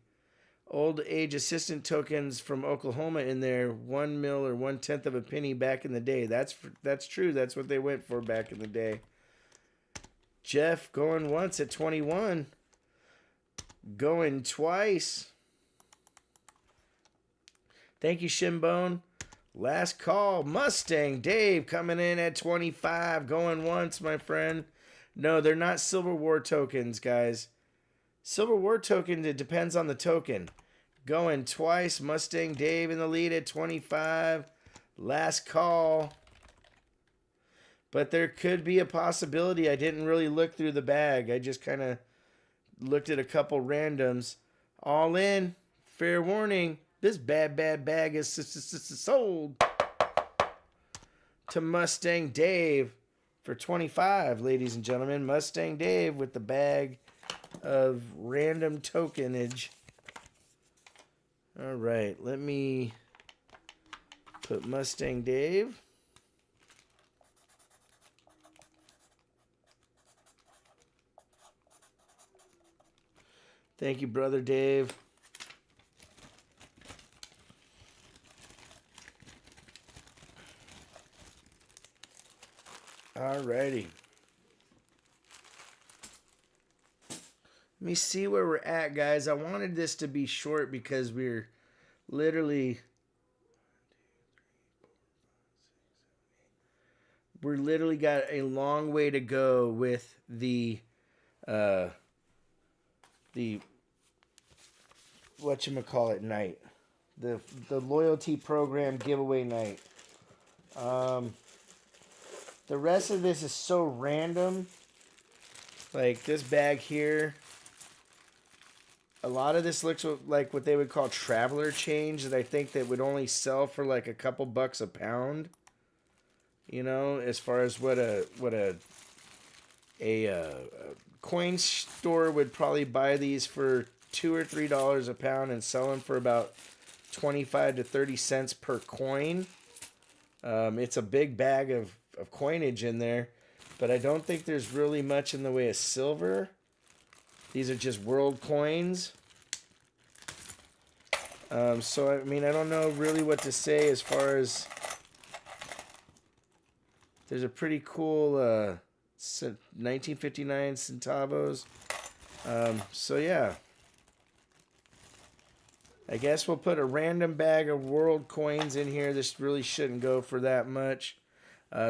Old age assistant tokens from Oklahoma in there. 1 mil or 1/10 of a penny back in the day. That's true. That's what they went for back in the day. Jeff going once at 21. Going twice. Thank you, Shinbone. Last call. Mustang Dave coming in at 25. Going once, my friend. No, they're not Silver War tokens, guys. Silver War token, it depends on the token. Going twice. Mustang Dave in the lead at 25. Last call. But there could be a possibility. I didn't really look through the bag. I just kind of looked at a couple randoms. All in. Fair warning. This bad bag is sold to Mustang Dave for 25, ladies and gentlemen. Mustang Dave with the bag of random tokenage. All right, let me put Mustang Dave. Thank you, brother Dave. Alrighty. Let me see where we're at, guys. I wanted this to be short because we're literally got a long way to go with the whatchamacallit night. The loyalty program giveaway night. The rest of this is so random. Like this bag here. a lot of this looks like what they would call traveler change that I think that would only sell for like a couple bucks a pound. You know, as far as what a coin store would probably buy these for $2 or $3 a pound and sell them for about 25 to 30 cents per coin. It's a big bag of coinage in there, but I don't think there's really much in the way of silver. These are just world coins. So, I mean, I don't know really what to say as far as... There's a pretty cool 1959 centavos. So, yeah. I guess we'll put a random bag of world coins in here. This really shouldn't go for that much.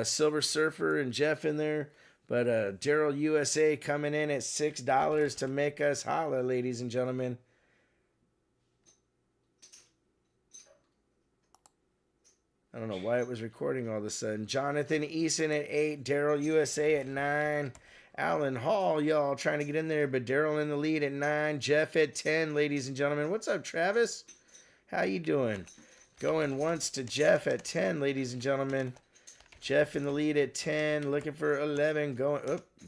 Silver Surfer and Jeff in there. But Daryl USA coming in at $6 to make us holla, ladies and gentlemen. I don't know why it was recording all of a sudden. Jonathan Eason at 8. Daryl USA at 9. Alan Hall, y'all trying to get in there, but Daryl in the lead at 9. Jeff at 10, ladies and gentlemen. What's up, Travis? How you doing? Going once to Jeff at 10, ladies and gentlemen. Jeff in the lead at 10, looking for 11,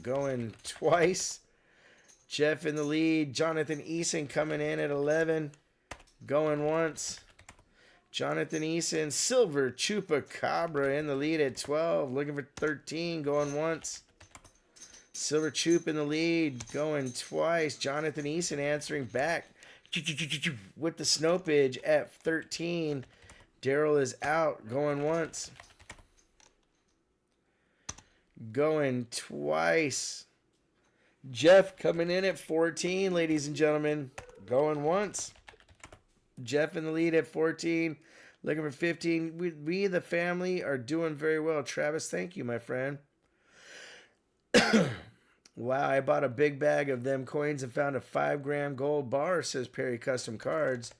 going twice. Jeff in the lead. Jonathan Eason coming in at 11, going once. Jonathan Eason, Silver Kookaburra in the lead at 12, looking for 13, going once. Silver Choop in the lead, going twice. Jonathan Eason answering back with the Snopage at 13. Daryl is out, going once. Going twice. Jeff coming in at 14, ladies and gentlemen. Going once. Jeff in the lead at 14. Looking for 15. We the family, are doing very well. Travis, thank you, my friend. Wow, I bought a big bag of them coins and found a 5-gram gold bar, says Perry Custom Cards.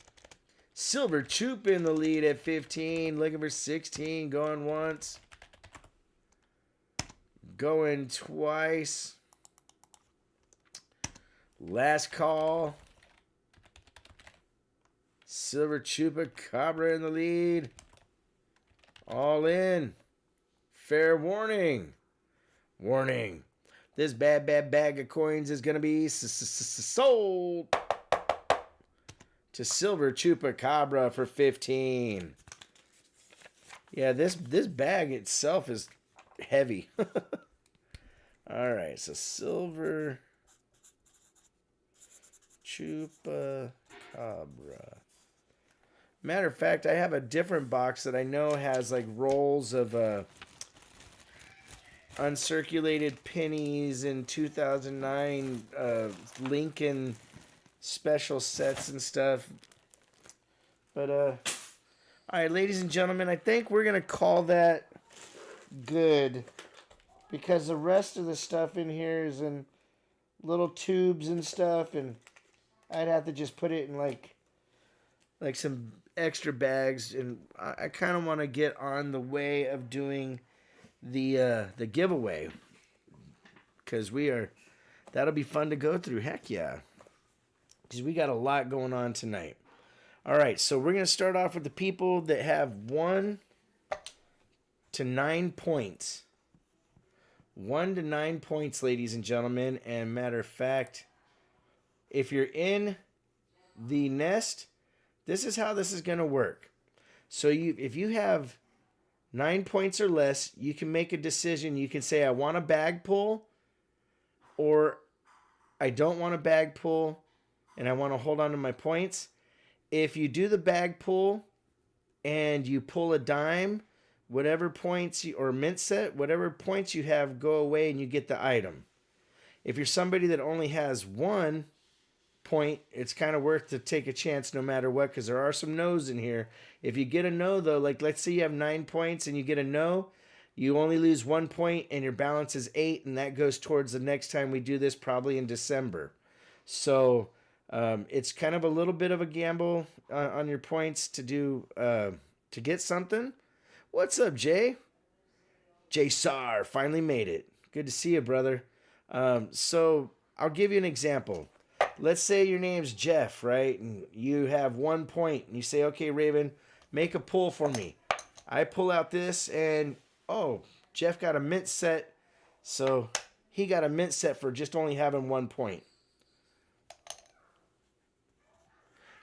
Silver Choop in the lead at 15. Looking for 16. Going once. Going twice. Last call. Silver Kookaburra in the lead. All in. Fair warning. Warning. This bad bag of coins is going to be sold to Silver Kookaburra for 15. Yeah, this bag itself is heavy. All right, so Silver Kookaburra. Matter of fact, I have a different box that I know has like rolls of uncirculated pennies in 2009 Lincoln special sets and stuff. But all right, ladies and gentlemen, I think we're gonna call that good because the rest of the stuff in here is in little tubes and stuff, and I'd have to just put it in like some extra bags, and I kind of want to get on the way of doing the giveaway because that'll be fun to go through. Heck yeah, because we got a lot going on tonight. All right, so we're gonna start off with the people that have 1 to 9 points. 1 to 9 points, ladies and gentlemen. And matter of fact, if you're in the nest, this is how this is going to work. So if you have 9 points or less, you can make a decision. You can say, I want a bag pull, or I don't want a bag pull, and I want to hold on to my points. If you do the bag pull and you pull a dime, whatever points or mint set, whatever points you have go away and you get the item. If you're somebody that only has 1 point, it's kind of worth to take a chance no matter what, because there are some no's in here. If you get a no, though, like let's say you have 9 points and you get a no, you only lose 1 point and your balance is 8, and that goes towards the next time we do this, probably in December. So it's kind of a little bit of a gamble on your points to do to get something. What's up, Jay? Jay Sar finally made it. Good to see you, brother. So I'll give you an example. let's say your name's Jeff, right? And you have 1 point. And you say, okay, Raven, make a pull for me. I pull out this and, oh, Jeff got a mint set. So he got a mint set for just only having 1 point.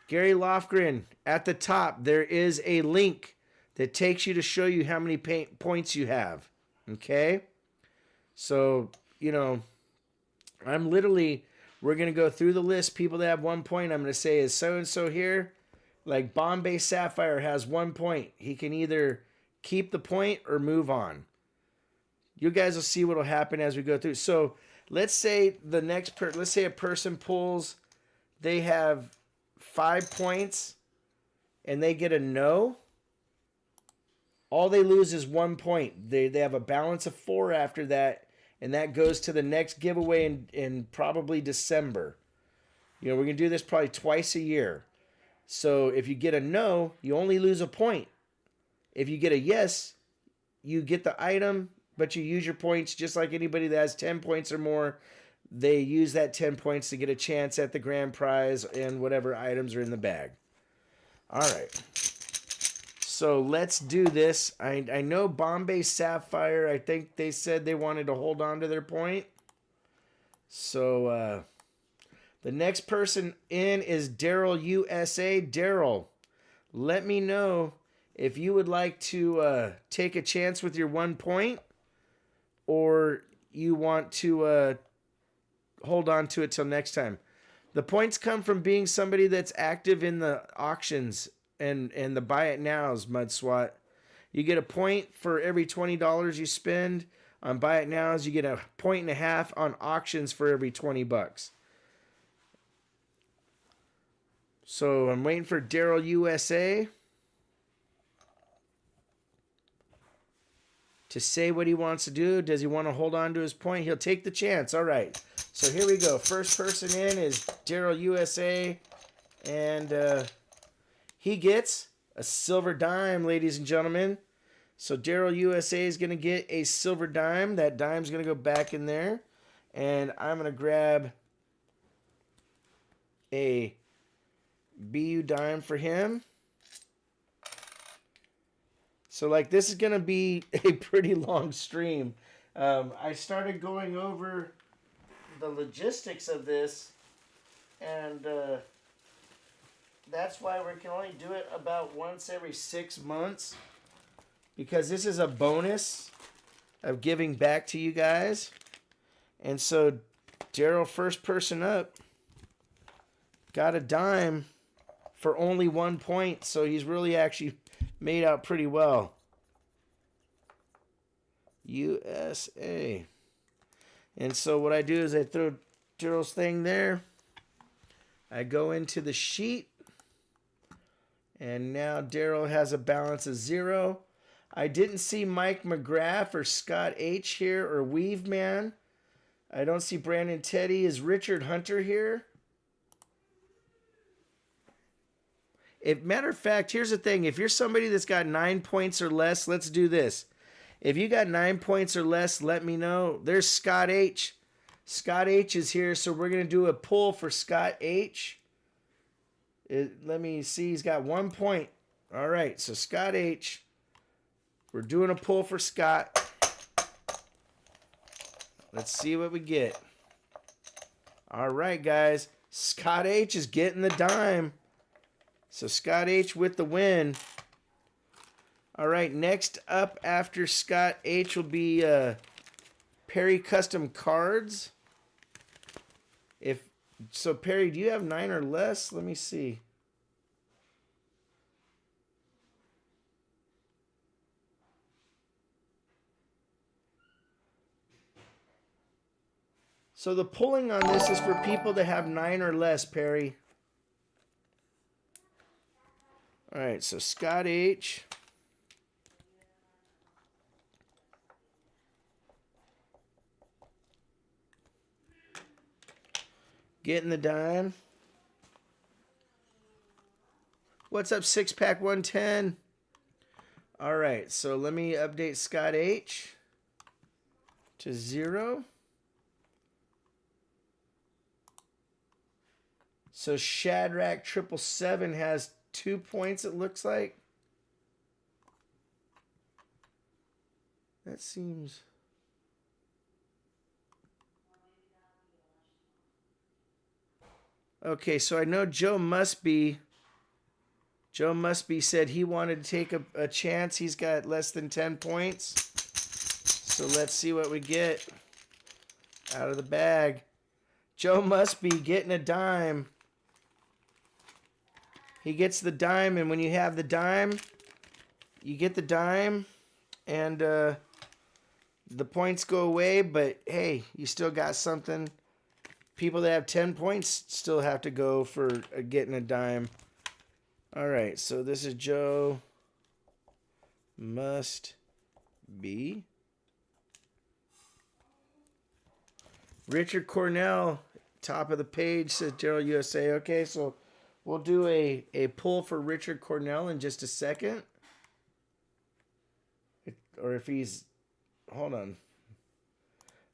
Gary Lofgren, at the top, there is a link that takes you to show you how many points you have. Okay? So, you know, we're going to go through the list. People that have 1 point, I'm going to say, is so-and-so here. Like Bombay Sapphire has 1 point. He can either keep the point or move on. You guys will see what will happen as we go through. So let's say let's say a person pulls, they have 5 points and they get a no. All they lose is 1 point. They have a balance of 4 after that, and that goes to the next giveaway in probably December. You know, we're going to do this probably twice a year. So if you get a no, you only lose a point. If you get a yes, you get the item, but you use your points just like anybody that has 10 points or more. They use that 10 points to get a chance at the grand prize and whatever items are in the bag. All right. So let's do this. I know Bombay Sapphire, I think they said they wanted to hold on to their point. So the next person in is Daryl USA. Daryl, let me know if you would like to take a chance with your 1 point or you want to hold on to it till next time. The points come from being somebody that's active in the auctions and the buy it nows, Mud SWAT. You get a point for every $20 you spend on buy it nows. You get a 1.5 points on auctions for every $20. So I'm waiting for Daryl USA to say what he wants to do. Does he want to hold on to his point? He'll take the chance. All right. So here we go. First person in is Daryl USA. And he gets a silver dime, ladies and gentlemen. So Daryl USA is going to get a silver dime. That dime's going to go back in there. And I'm going to grab a BU dime for him. So like this is going to be a pretty long stream. I started going over the logistics of this, and that's why we can only do it about once every 6 months, because this is a bonus of giving back to you guys. And so Daryl, first person up, got a dime for only 1 point, so he's really actually made out pretty well. USA. And so what I do is I throw Daryl's thing there. I go into the sheet. And now Daryl has a balance of 0. I didn't see Mike McGrath or Scott H here or Weave Man. I don't see Brandon Teddy. Is Richard Hunter here? Matter of fact, here's the thing. If you're somebody that's got 9 points or less, let's do this. If you got 9 points or less, let me know. There's Scott H. Scott H is here, so we're going to do a pull for Scott H. Let me see. He's got 1 point. All right, so Scott H. We're doing a pull for Scott. Let's see what we get. All right, guys. Scott H is getting the dime. So Scott H with the win. All right, next up after Scott H will be Perry Custom Cards. So Perry, do you have 9 or less? Let me see. So the pulling on this is for people that have 9 or less, Perry. All right, so Scott H. Getting the dime. What's up, 6-pack 110? All right, so let me update Scott H to 0. So Shadrach 777 has 2 points, it looks like. That seems... Okay, so I know Joe Mustby said he wanted to take a chance. He's got less than 10 points. So let's see what we get out of the bag. Joe Mustby getting a dime. He gets the dime, and when you have the dime, you get the dime, and the points go away, but hey, you still got something. People that have 10 points still have to go for getting a dime. All right, so this is Joe Mustby. Richard Cornell, top of the page, says Daryl USA. Okay, so we'll do a pull for Richard Cornell in just a second. Or if he's... Hold on.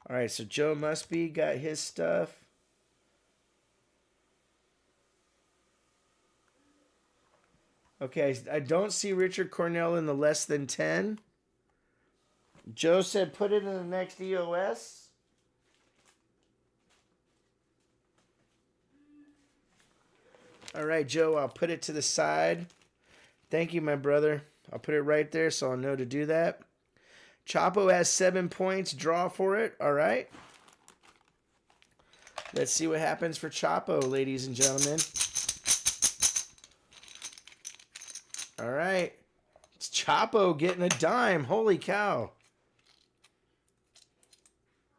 All right, so Joe Mustby got his stuff. Okay, I don't see Richard Cornell in the less than 10. Joe said put it in the next EOS. All right, Joe, I'll put it to the side. Thank you, my brother. I'll put it right there so I'll know to do that. Chapo has 7 points. Draw for it. All right. Let's see what happens for Chapo, ladies and gentlemen. All right. It's Chapo getting a dime. Holy cow.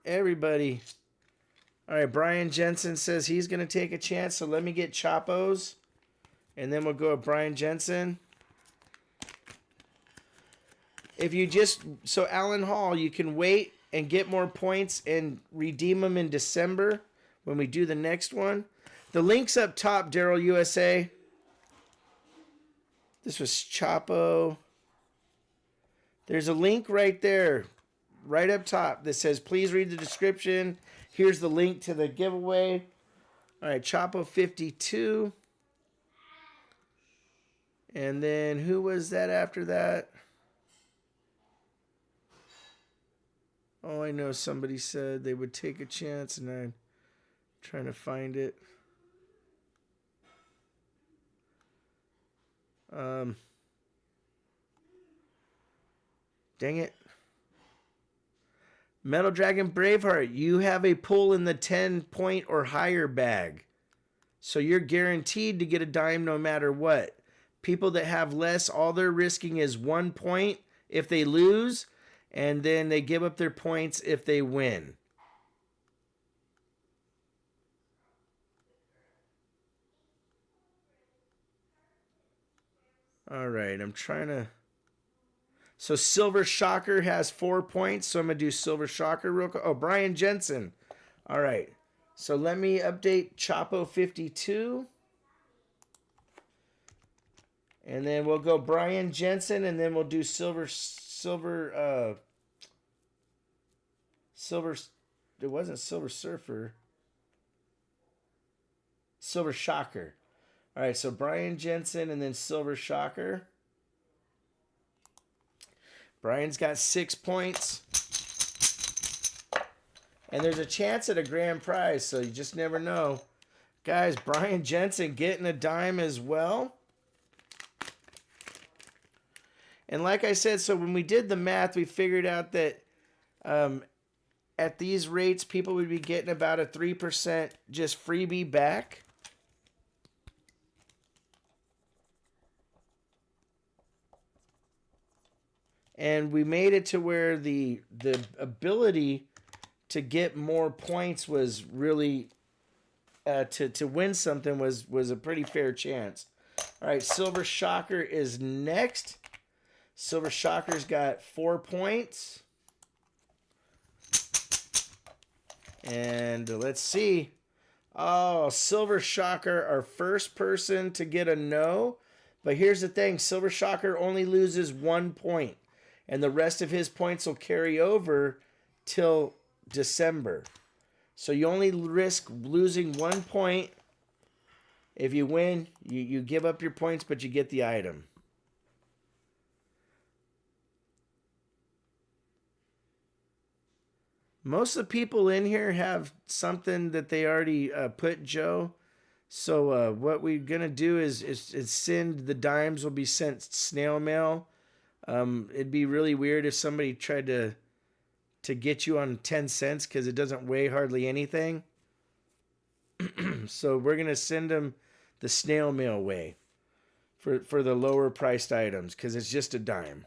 Everybody. All right, Brian Jensen says he's going to take a chance, so let me get Chapo's, and then we'll go with Brian Jensen. If you just... So, Alan Hall, you can wait and get more points and redeem them in December when we do the next one. The link's up top, Daryl USA. This was Chapo. There's a link right there, right up top, that says, please read the description. Here's the link to the giveaway. All right, Chapo 52. And then who was that after that? Oh, I know somebody said they would take a chance, and I'm trying to find it. Dang it. Metal Dragon Braveheart, you have a pull in the 10 point or higher bag. So you're guaranteed to get a dime no matter what. People that have less, all they're risking is 1 point if they lose, and then they give up their points if they win. All right, I'm trying to... So Silver Shocker has 4 points, so I'm going to do Silver Shocker real quick. Oh, Brian Jensen. All right, so let me update Chapo 52. And then we'll go Brian Jensen, and then we'll do Silver, it wasn't Silver Surfer. Silver Shocker. All right, so Brian Jensen and then Silver Shocker. Brian's got 6 points. And there's a chance at a grand prize, so you just never know. Guys, Brian Jensen getting a dime as well. And like I said, so when we did the math, we figured out that at these rates, people would be getting about a 3% just freebie back. And we made it to where the ability to get more points was really, to win something was a pretty fair chance. All right, Silver Shocker is next. Silver Shocker's got 4 points. And let's see. Oh, Silver Shocker, our first person to get a no. But here's the thing. Silver Shocker only loses 1 point. And the rest of his points will carry over till December. So you only risk losing 1 point If you win, you give up your points, but you get the item. Most of the people in here have something that they already put, Joe. So what we're going to do is send the dimes will be sent snail mail. It'd be really weird if somebody tried to get you on 10 cents because it doesn't weigh hardly anything. So we're going to send them the snail mail way for the lower priced items because it's just a dime.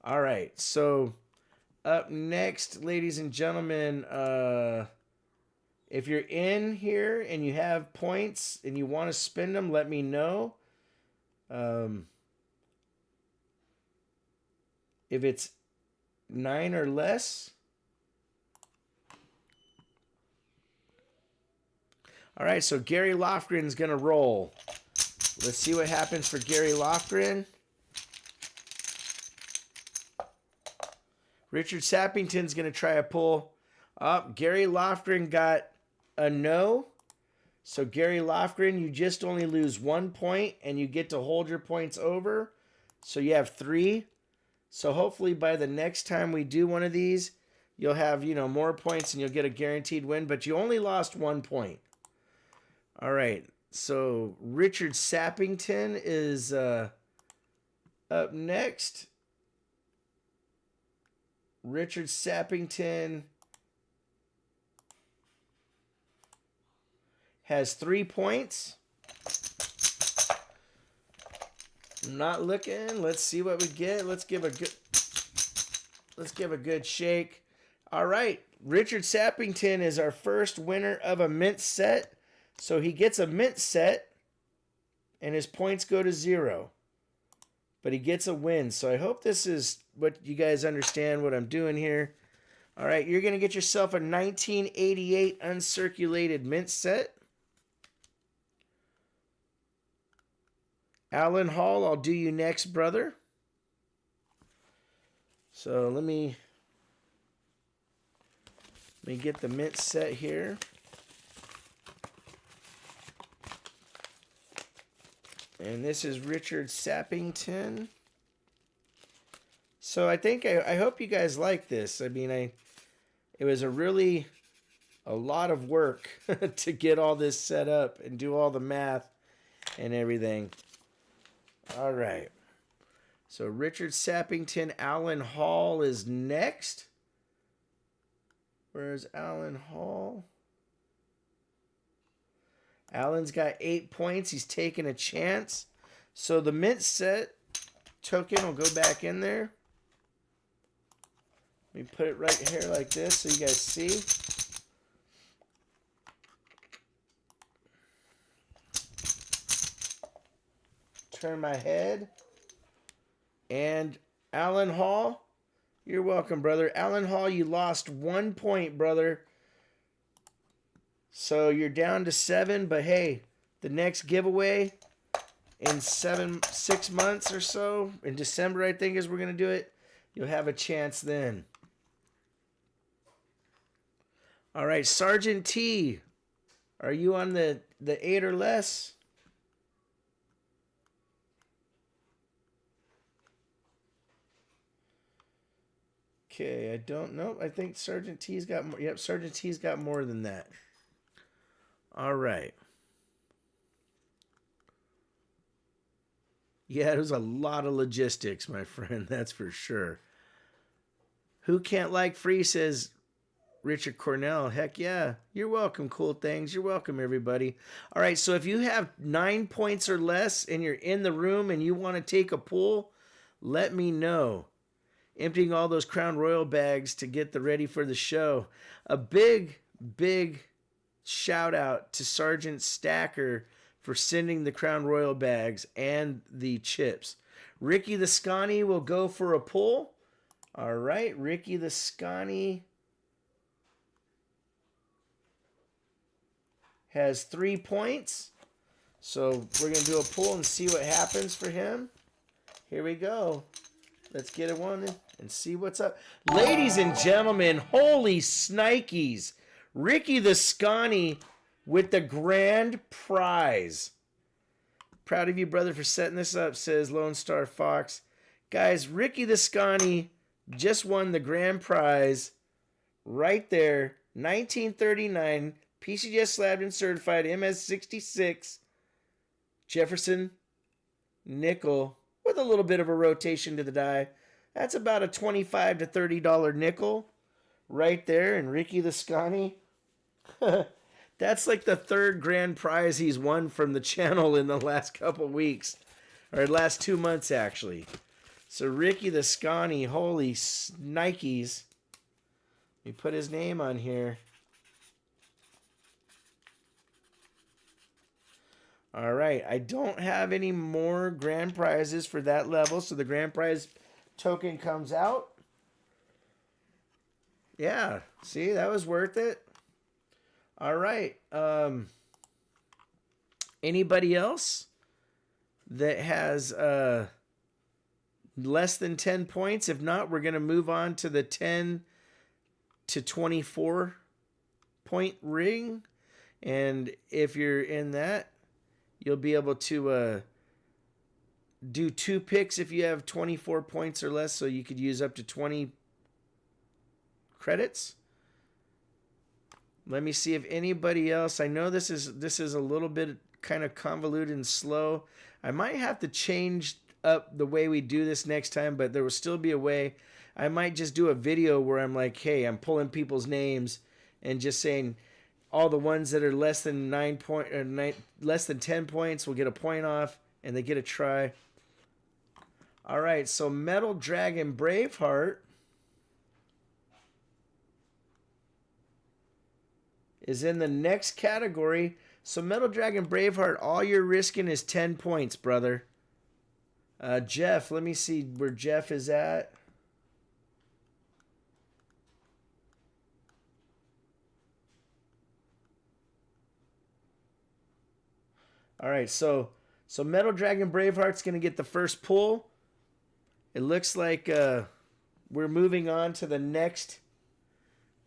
All right, so up next, ladies and gentlemen, if you're in here and you have points and you want to spend them, let me know. If it's 9 or less. All right, so Gary Lofgren's going to roll. Let's see what happens for Gary Lofgren. Richard Sappington's going to try a pull. Gary Lofgren got a no. So Gary Lofgren, you just only lose 1 point, and you get to hold your points over. So you have 3. So hopefully by the next time we do one of these, you'll have, more points and you'll get a guaranteed win. But you only lost 1 point. All right. So Richard Sappington is up next. Richard Sappington has 3 points. I'm not looking. Let's see what we get. Let's give a good shake. All right. Richard Sappington is our first winner of a mint set. So he gets a mint set and his points go to 0. But he gets a win. So I hope this is what you guys understand what I'm doing here. All right, you're going to get yourself a 1988 uncirculated mint set. Alan Hall, I'll do you next, brother. So let me get the mint set here. And this is Richard Sappington. So I hope you guys like this. I mean, it was a lot of work to get all this set up and do all the math and everything. All right. So Richard Sappington, Alan Hall is next. Where's Alan Hall? Alan's got 8 points. He's taking a chance. So the mint set token will go back in there. Let me put it right here like this so you guys see. Turn my head. And Alan Hall, you're welcome, brother. Alan Hall, you lost 1 point, brother. So you're down to 7, but hey, the next giveaway in 6 months or so, in December I think is we're going to do it, you'll have a chance then. All right, Sergeant T, are you on the 8 or less? Okay, I don't know. I think Sergeant T's got more. Yep, Sergeant T's got more than that. All right. Yeah, there's a lot of logistics, my friend. That's for sure. Who can't like free, says Richard Cornell. Heck yeah. You're welcome, Cool Things. You're welcome, everybody. All right, so if you have 9 points or less and you're in the room and you want to take a pull, let me know. Emptying all those Crown Royal bags to get the ready for the show. A big shout out to Sergeant Stacker for sending the Crown Royal bags and the chips. Ricky the Scotty will go for a pull. All right, Ricky the Scotty has 3 points. So we're going to do a pull and see what happens for him. Here we go. Let's get it one and see what's up. Ladies and gentlemen, holy snikes. Ricky the Scotty with the grand prize. Proud of you, brother, for setting this up, says Lone Star Fox. Guys, Ricky the Scotty just won the grand prize right there. 1939 PCGS Slabbed and Certified MS66 Jefferson nickel with a little bit of a rotation to the die. That's about a $25 to $30 nickel right there. And Ricky the Scotty, that's like the third grand prize he's won from the channel in the last couple weeks. Or last 2 months, actually. So Ricky the Scotty, holy Nikes. Let me put his name on here. All right, I don't have any more grand prizes for that level, so the grand prize token comes out. Yeah, see, that was worth it. All right. Anybody else that has less than 10 points? If not, we're going to move on to the 10 to 24 point ring. And if you're in that, you'll be able to do 2 picks if you have 24 points or less, so you could use up to 20 credits. Let me see if anybody else. I know this is a little bit kind of convoluted and slow. I might have to change up the way we do this next time, but there will still be a way. I might just do a video where I'm like, hey, I'm pulling people's names and just saying all the ones that are less than 10 points will get a point off, and they get a try. All right, so Metal Dragon Braveheart is in the next category. So Metal Dragon Braveheart, all you're risking is 10 points, brother. Jeff, let me see where Jeff is at. All right, so Metal Dragon Braveheart's going to get the first pull. It looks like we're moving on to the next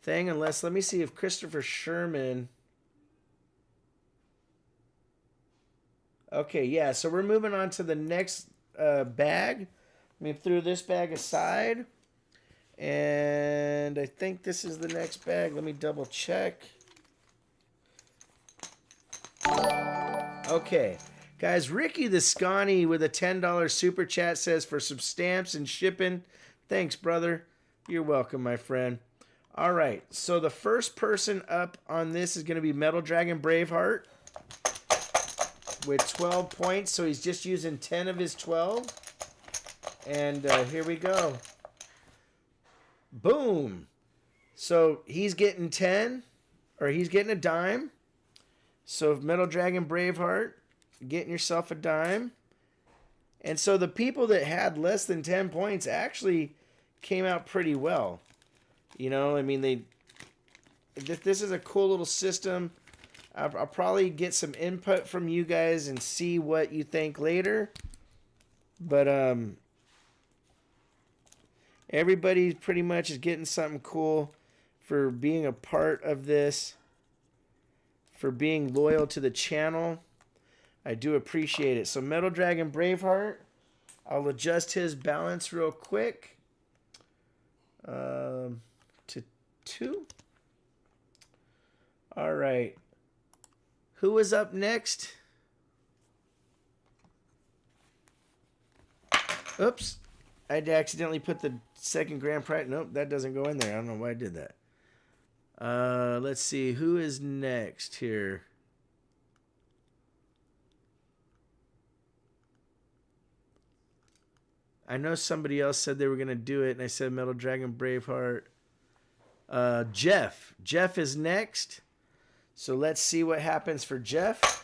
thing, unless, let me see if Christopher Sherman. Okay, yeah, so we're moving on to the next bag. Let me throw this bag aside. And I think this is the next bag. Let me double check. Okay, guys, Ricky the Scotty with a $10 super chat says, for some stamps and shipping. Thanks, brother. You're welcome, my friend. All right, so the first person up on this is going to be Metal Dragon Braveheart with 12 points. So he's just using 10 of his 12. And here we go. Boom. So he's getting 10, or he's getting a dime. So Metal Dragon Braveheart, getting yourself a dime. And so the people that had less than 10 points actually came out pretty well. You know, I mean, this is a cool little system. I'll probably get some input from you guys and see what you think later. But everybody pretty much is getting something cool for being a part of this, for being loyal to the channel. I do appreciate it. So Metal Dragon Braveheart, I'll adjust his balance real quick to 2. All right. Who is up next? Oops. I accidentally put the second grand prize. Nope, that doesn't go in there. I don't know why I did that. Let's see. Who is next here? I know somebody else said they were going to do it, and I said Metal Dragon Braveheart. Jeff. Jeff is next. So let's see what happens for Jeff.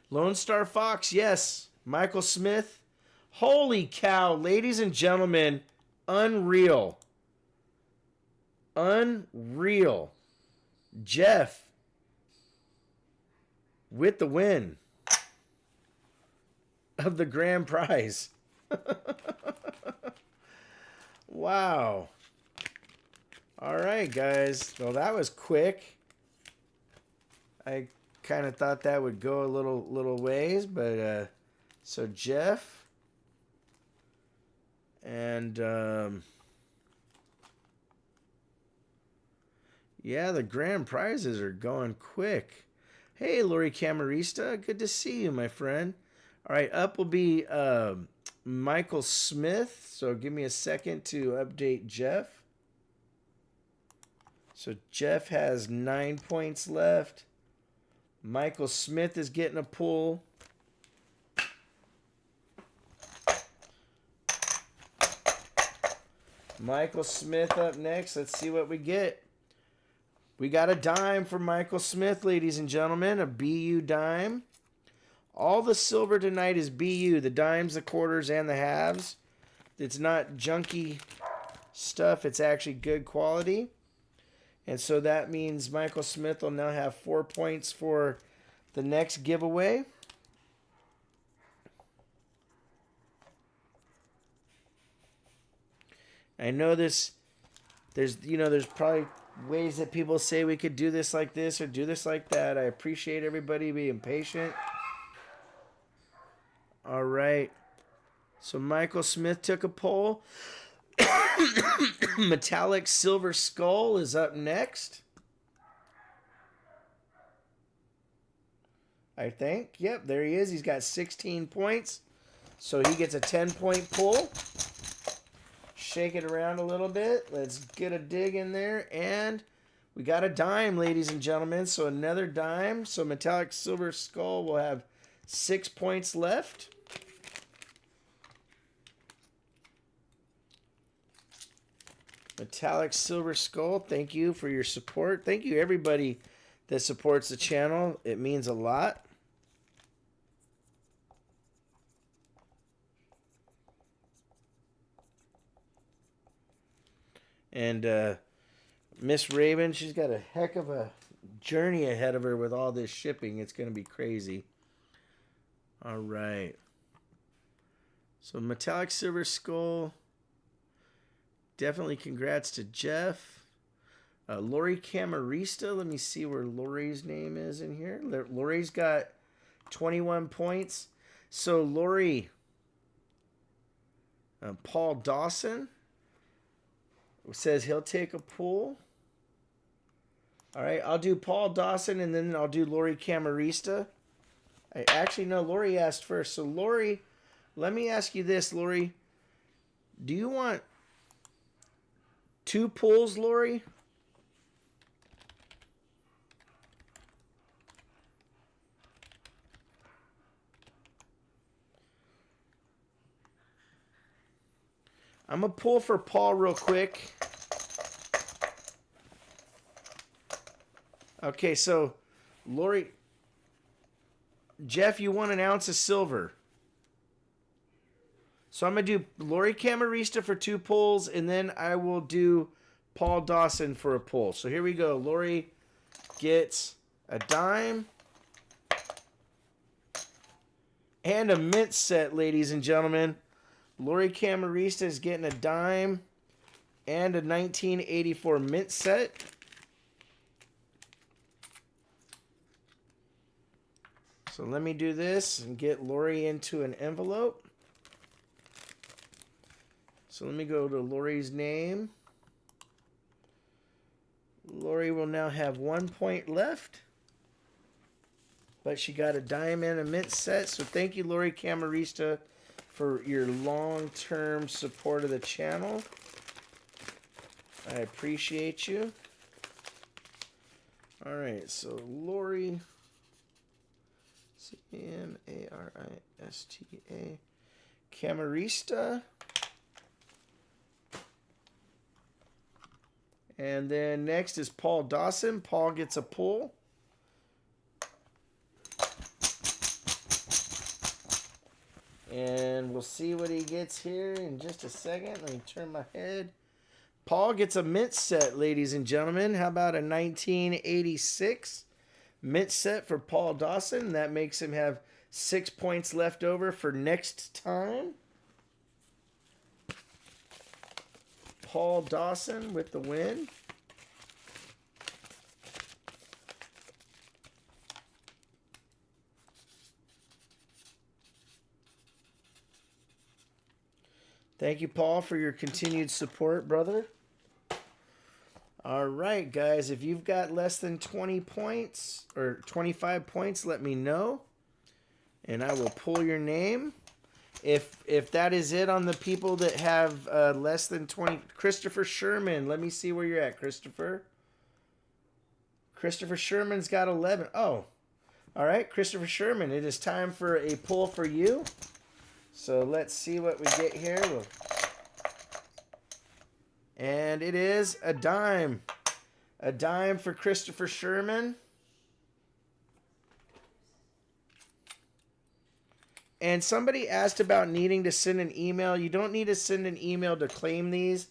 Lone Star Fox, yes. Michael Smith. Holy cow, ladies and gentlemen. Unreal. Unreal. Jeff with the win of the grand prize. Wow. All right, guys. Well, that was quick. I kind of thought that would go a little ways, but so Jeff and yeah, the grand prizes are going quick. Hey, Lori Camarista, good to see you, my friend. All right, up will be Michael Smith. So give me a second to update Jeff. So Jeff has 9 points left. Michael Smith is getting a pull. Michael Smith up next. Let's see what we get. We got a dime for Michael Smith, ladies and gentlemen. A BU dime. All the silver tonight is BU. The dimes, the quarters, and the halves. It's not junky stuff. It's actually good quality. And so that means Michael Smith will now have 4 points for the next giveaway. I know there's probably ways that people say we could do this like this or do this like that. I appreciate everybody being patient. All right. So Michael Smith took a poll. Metallic Silver Skull is up next. I think. Yep, there he is. He's got 16 points. So he gets a 10-point pull. Shake it around a little bit. Let's get a dig in there. And we got a dime, ladies and gentlemen. So another dime. So Metallic Silver Skull will have 6 points left. Metallic Silver Skull, thank you for your support. Thank you, everybody that supports the channel. It means a lot. And Miss Raven, she's got a heck of a journey ahead of her with all this shipping. It's going to be crazy. All right. So Metallic Silver Skull. Definitely congrats to Jeff. Lori Camarista. Let me see where Lori's name is in here. Lori's got 21 points. So Lori. Paul Dawson says he'll take a pull. All right, I'll do Paul Dawson and then I'll do Lori Camarista. Actually, no, Lori asked first. So Lori, let me ask you this, Lori. Do you want 2 pulls, Lori? I'm going to pull for Paul real quick. Okay, so Lori, Jeff, you want an ounce of silver. So I'm going to do Lori Camarista for 2 pulls, and then I will do Paul Dawson for a pull. So here we go. Lori gets a dime and a mint set, ladies and gentlemen. Lori Camarista is getting a dime and a 1984 mint set. So let me do this and get Lori into an envelope. So let me go to Lori's name. Lori will now have 1 point left. But she got a dime and a mint set. So thank you, Lori Camarista, for your long-term support of the channel. I appreciate you. All right, so Lori, C-A-M-A-R-I-S-T-A, Camarista. And then next is Paul Dawson. Paul gets a pull. And we'll see what he gets here in just a second. Let me turn my head. Paul gets a mint set, ladies and gentlemen. How about a 1986 mint set for Paul Dawson? That makes him have 6 points left over for next time. Paul Dawson with the win. Thank you, Paul, for your continued support, brother. All right, guys, if you've got less than 20 points or 25 points, let me know, and I will pull your name. If that is it on the people that have less than 20, Christopher Sherman, let me see where you're at, Christopher. Christopher Sherman's got 11. Oh, all right, Christopher Sherman, it is time for a pull for you. So let's see what we get here. And it is a dime. A dime for Christopher Sherman. And somebody asked about needing to send an email. You don't need to send an email to claim these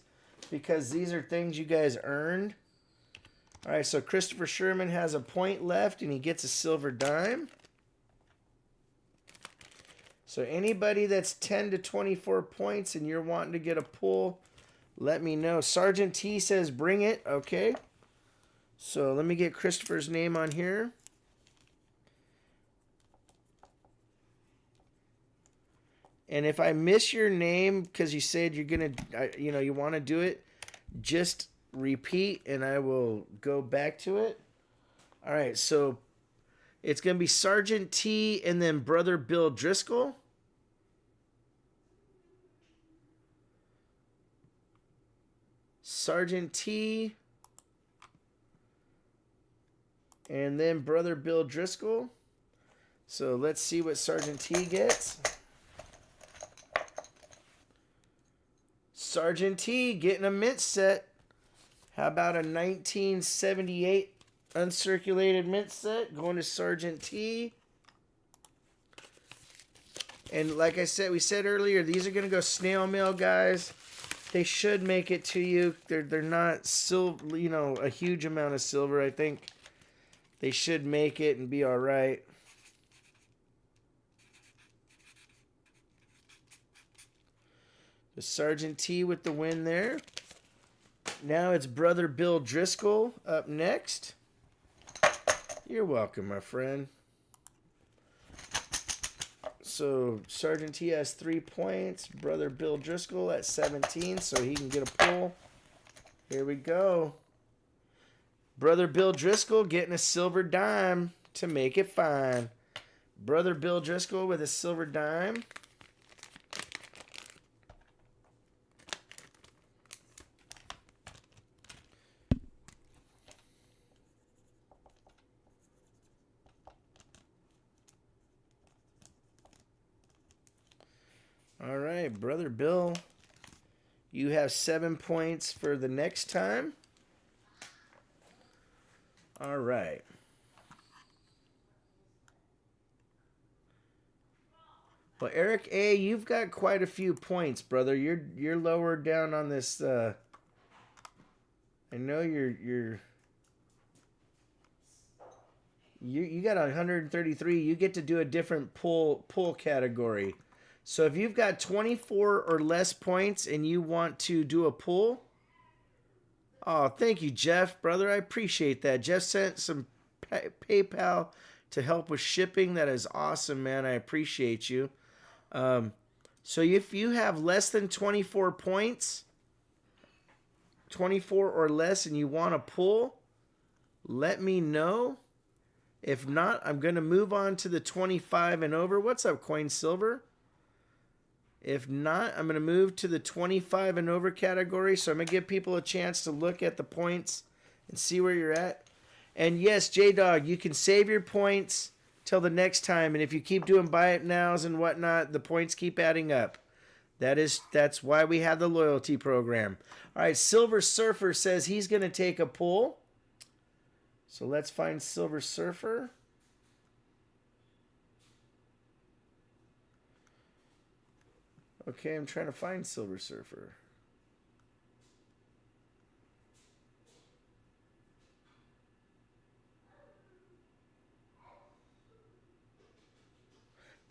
because these are things you guys earned. All right, so Christopher Sherman has a point left and he gets a silver dime. So anybody that's 10 to 24 points and you're wanting to get a pull, let me know. Sergeant T says bring it. Okay. So let me get Christopher's name on here. And if I miss your name because you said you're going to, you want to do it, just repeat and I will go back to it. All right. So it's going to be Sergeant T and then Brother Bill Driscoll. Sergeant T, and then Brother Bill Driscoll. So let's see what Sergeant T gets. Sergeant T getting a mint set. How about a 1978 uncirculated mint set going to Sergeant T? And like I said, we said earlier, these are going to go snail mail, guys. They should make it to you. They're not silver, a huge amount of silver. I think they should make it and be all right. The Sergeant T with the win there. Now it's Brother Bill Driscoll up next. You're welcome, my friend. So Sergeant T has 3 points. Brother Bill Driscoll at 17, so he can get a pull. Here we go. Brother Bill Driscoll getting a silver dime to make it fine. Brother Bill Driscoll with a silver dime. All right, Brother Bill, you have 7 points for the next time. All right. Well, Eric A., you've got quite a few points, brother. You're lower down on this. I know you got 133. You get to do a different pull category. So if you've got 24 or less points and you want to do a pull, oh, thank you, Jeff, brother. I appreciate that. Jeff sent some PayPal to help with shipping. That is awesome, man. I appreciate you. So if you have less than 24 points, 24 or less, and you want to pull, let me know. If not, I'm going to move on to the 25 and over. What's up, Coin Silver? If not, I'm going to move to the 25 and over category. So I'm going to give people a chance to look at the points and see where you're at. And yes, J-Dog, you can save your points till the next time. And if you keep doing buy it nows and whatnot, the points keep adding up. That's why we have the loyalty program. All right, Silver Surfer says he's going to take a pull. So let's find Silver Surfer. Okay, I'm trying to find Silver Surfer.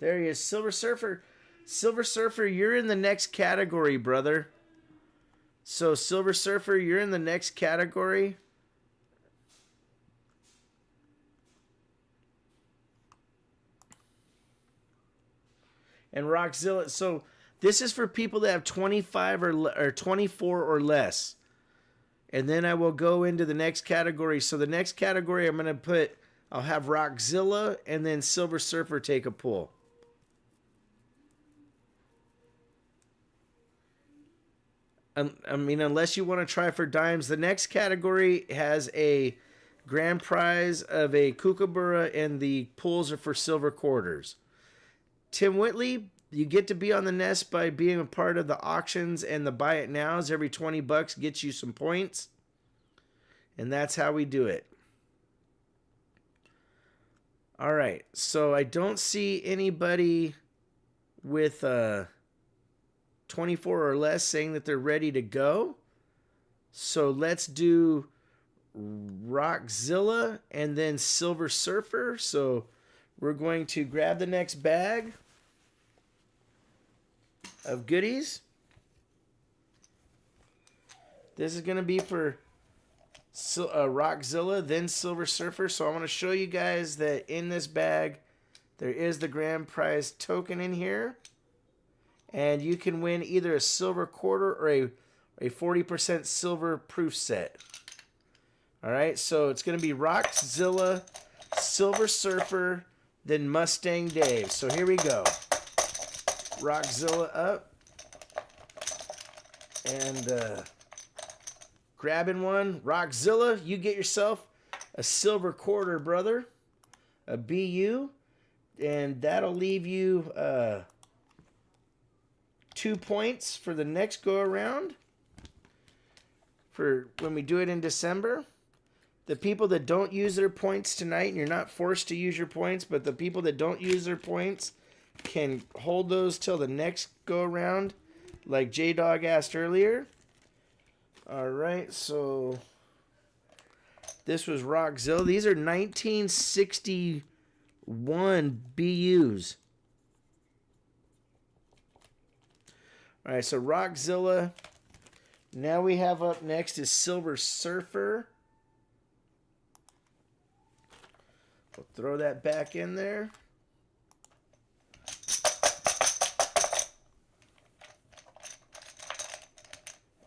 There he is, Silver Surfer. Silver Surfer, you're in the next category, brother. So, Silver Surfer, you're in the next category. And Rockzilla, so This is for people that have 25 or 24 or less. And then I will go into the next category. So the next category I'm going to put, I'll have Rockzilla and then Silver Surfer take a pull. I mean, unless you want to try for dimes. The next category has a grand prize of a Kookaburra, and the pulls are for silver quarters. Tim Whitley, you get to be on the nest by being a part of the auctions and the buy it nows. Every 20 bucks gets you some points. And that's how we do it. All right. So I don't see anybody with 24 or less saying that they're ready to go. So let's do Rockzilla and then Silver Surfer. So we're going to grab the next bag of goodies. This is going to be for Rockzilla, then Silver Surfer. So I want to show you guys that in this bag, there is the grand prize token in here. And you can win either a silver quarter or a 40% silver proof set. All right, so it's going to be Rockzilla, Silver Surfer, then Mustang Dave. So here we go. Rockzilla up. And grabbing one. Rockzilla, you get yourself a silver quarter, brother. A BU. And that'll leave you 2 points for the next go around. For when we do it in December. The people that don't use their points tonight, and you're not forced to use your points, but the people that don't use their points can hold those till the next go around, like J-Dog asked earlier. All right, so this was Rockzilla. These are 1961 BUs. All right, so Rockzilla. Now we have up next is Silver Surfer. We'll throw that back in there.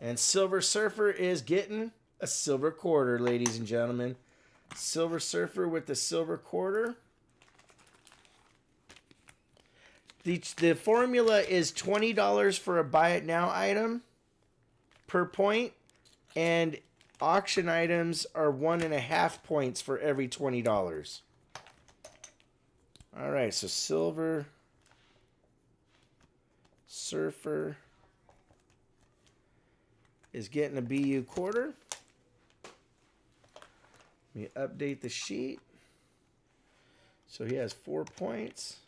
And Silver Surfer is getting a silver quarter, ladies and gentlemen. Silver Surfer with the silver quarter. The formula is $20 for a buy it now item per point, and auction items are 1.5 points for every $20. All right, so Silver Surfer is getting a BU quarter. Let me update the sheet. So he has 4 points.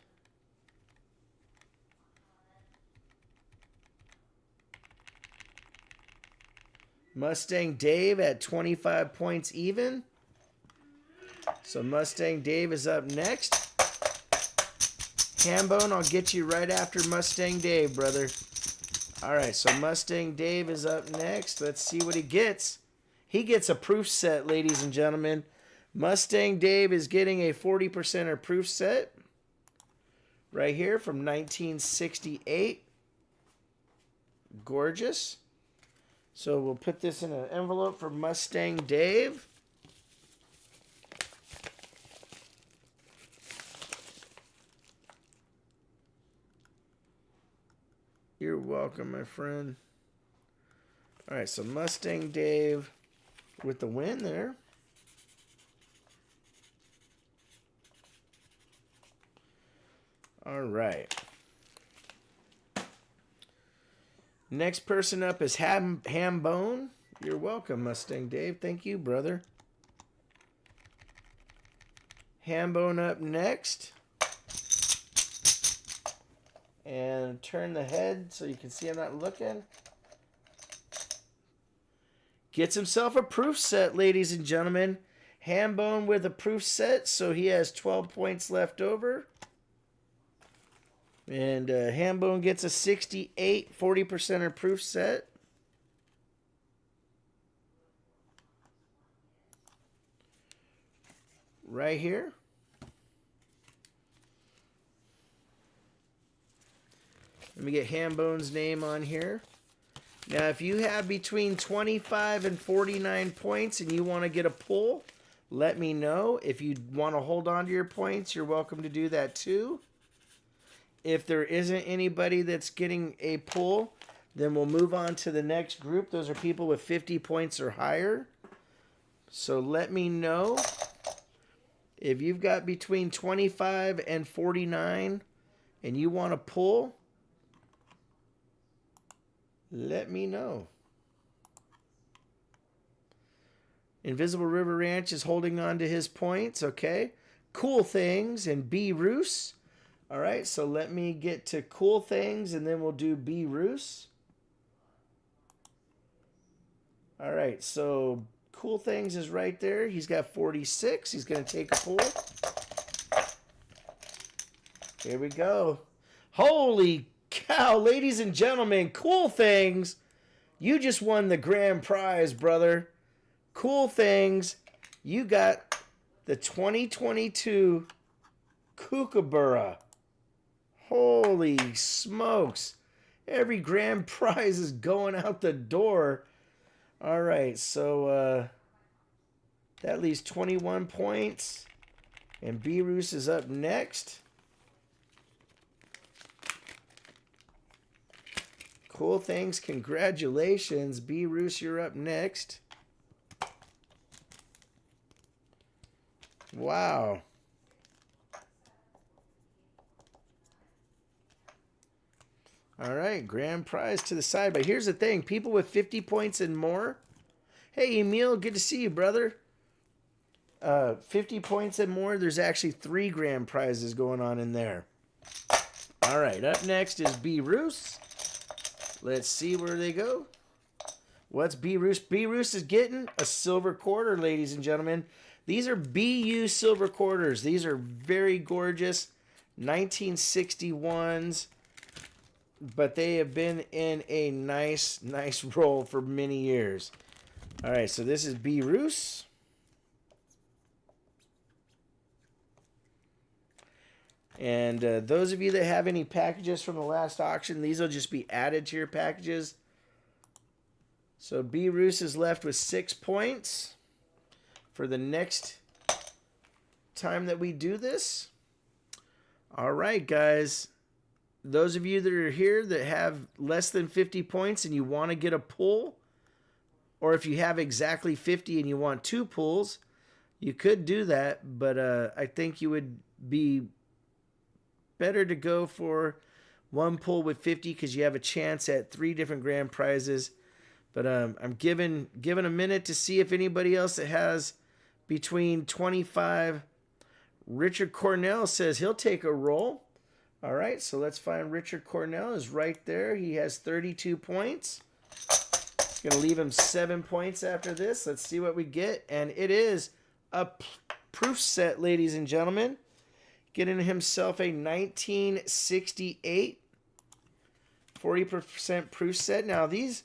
Mustang Dave at 25 points even. So Mustang Dave is up next. Hambone, I'll get you right after Mustang Dave, brother. All right, so Mustang Dave is up next. Let's see what he gets. He gets a proof set, ladies and gentlemen. Mustang Dave is getting a 40%er proof set right here from 1968. Gorgeous. So we'll put this in an envelope for Mustang Dave. You're welcome, my friend. All right, so Mustang Dave with the win there. All right. Next person up is Hambone. You're welcome, Mustang Dave. Thank you, brother. Hambone up next. And turn the head so you can see I'm not looking. Gets himself a proof set, ladies and gentlemen. Hambone with a proof set, so he has 12 points left over. And Hambone gets a 68 40%er proof set. Right here. Let me get Hambone's name on here. Now, if you have between 25 and 49 points and you want to get a pull, let me know. If you want to hold on to your points, you're welcome to do that too. If there isn't anybody that's getting a pull, then we'll move on to the next group. Those are people with 50 points or higher. So let me know if you've got between 25 and 49 and you want to pull. Let me know. Invisible River Ranch is holding on to his points. Okay. Cool Things and B. Roos. All right. So let me get to Cool Things and then we'll do B. Roos. All right. So Cool Things is right there. He's got 46. He's going to take a pull. Here we go. Holy cow, ladies and gentlemen, Cool Things, you just won the grand prize, brother. Cool Things, you got the 2022 Kookaburra. Holy smokes. Every grand prize is going out the door. All right, so that leaves 21 points. And B-Roos is up next. Cool Things, congratulations. B-Roos, you're up next. Wow. All right, grand prize to the side. But here's the thing. People with 50 points and more. Hey, Emil, good to see you, brother. 50 points and more, there's actually 3 grand prizes going on in there. All right, up next is B-Roos. Let's see where they go. What's B-Roos? B-Roos is getting a silver quarter, ladies and gentlemen. These are BU silver quarters. These are very gorgeous 1961s, but they have been in a nice roll for many years. All right, so this is B-Roos. And those of you that have any packages from the last auction, these will just be added to your packages. So B-Roos is left with 6 points for the next time that we do this. All right, guys. Those of you that are here that have less than 50 points and you want to get a pull, or if you have exactly 50 and you want 2 pulls, you could do that. But I think you would be better to go for 1 pull with 50 because you have a chance at 3 different grand prizes. But I'm giving a minute to see if anybody else that has between 25. Richard Cornell says he'll take a roll. All right, so let's find Richard Cornell is right there. He has 32 points. Going to leave him 7 points after this. Let's see what we get. And it is a proof set, ladies and gentlemen. Getting himself a 1968 40% proof set. Now, these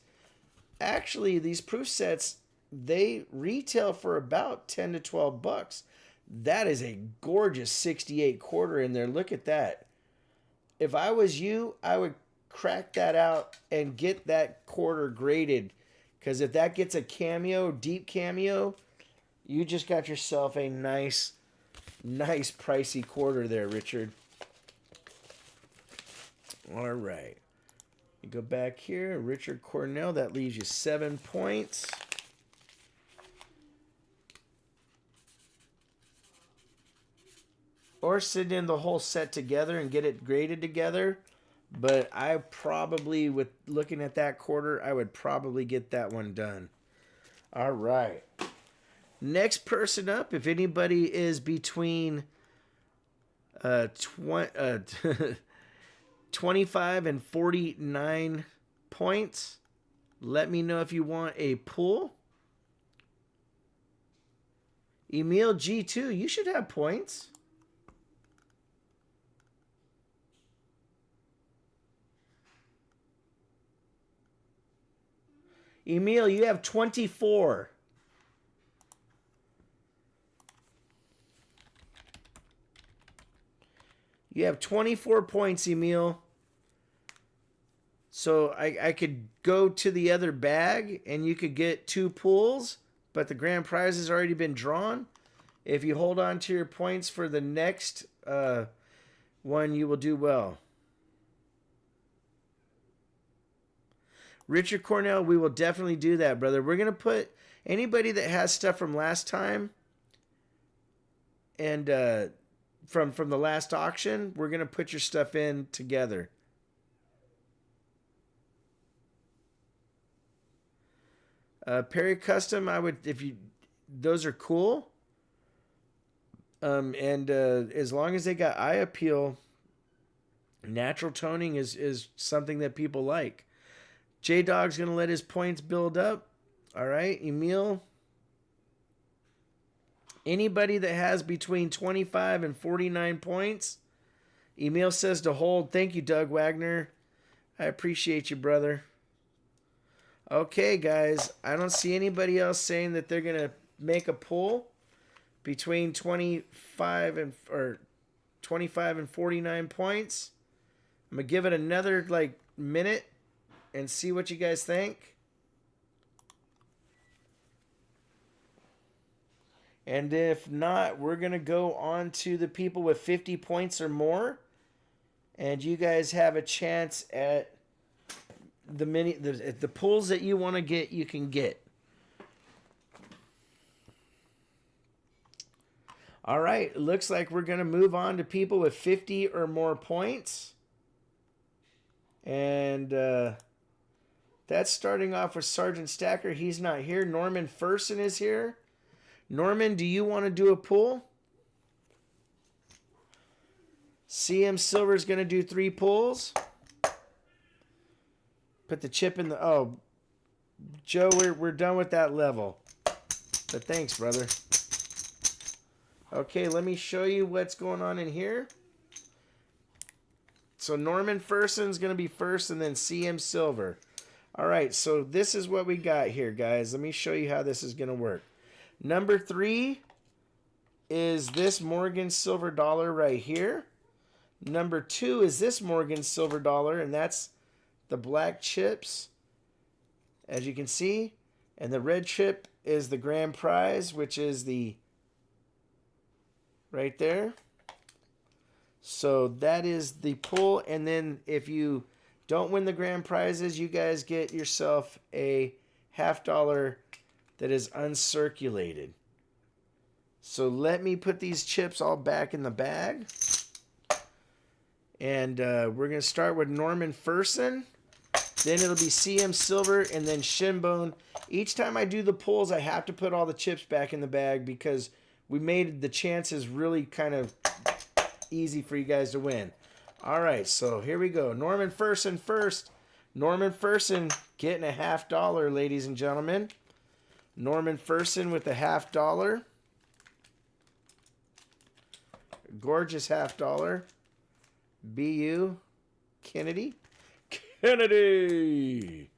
proof sets, they retail for about 10 to 12 bucks. That is a gorgeous 68 quarter in there. Look at that. If I was you, I would crack that out and get that quarter graded. Because if that gets a cameo, deep cameo, you just got yourself a nice pricey quarter there, Richard. All right. You go back here. Richard Cornell, that leaves you 7 points. Or send in the whole set together and get it graded together. But I probably, with looking at that quarter, I would probably get that one done. All right. Next person up, if anybody is between 25 and 49 points, let me know if you want a pull. Emil G2, you should have points. Emil, you have 24. You have 24 points, Emil. So I could go to the other bag and you could get 2 pulls, but the grand prize has already been drawn. If you hold on to your points for the next one, you will do well. Richard Cornell, we will definitely do that, brother. We're going to put anybody that has stuff from last time and from the last auction, we're going to put your stuff in together. Perry Custom, I would, if you, those are cool. And as long as they got eye appeal, natural toning is something that people like. J-Dog's going to let his points build up. All right, Emil. Anybody that has between 25 and 49 points, Emil says to hold. Thank you, Doug Wagner. I appreciate you, brother. Okay, guys. I don't see anybody else saying that they're going to make a pull between 25 and 49 points. I'm going to give it another like minute and see what you guys think. And if not, we're going to go on to the people with 50 points or more. And you guys have a chance at the pulls that you want to get, you can get. All right, it looks like we're going to move on to people with 50 or more points. And that's starting off with Sergeant Stacker. He's not here. Norman Ferson is here. Norman, do you want to do a pull? CM Silver is going to do 3 pulls. Put the chip in the... Oh, Joe, we're done with that level. But thanks, brother. Okay, let me show you what's going on in here. So Norman Ferson's going to be first and then CM Silver. All right, so this is what we got here, guys. Let me show you how this is going to work. Number 3 is this Morgan Silver Dollar right here. Number 2 is this Morgan Silver Dollar, and that's the black chips, as you can see. And the red chip is the grand prize, which is the right there. So that is the pull. And then if you don't win the grand prizes, you guys get yourself a $50 that is uncirculated. So let me put these chips all back in the bag. And we're going to start with Norman Ferson. Then it'll be CM Silver and then Shinbone. Each time I do the pulls, I have to put all the chips back in the bag because we made the chances really kind of easy for you guys to win. All right, so here we go. Norman Ferson first. Norman Ferson getting a $50, ladies and gentlemen. Norman Ferson with a $50. Gorgeous $50. BU Kennedy. Kennedy.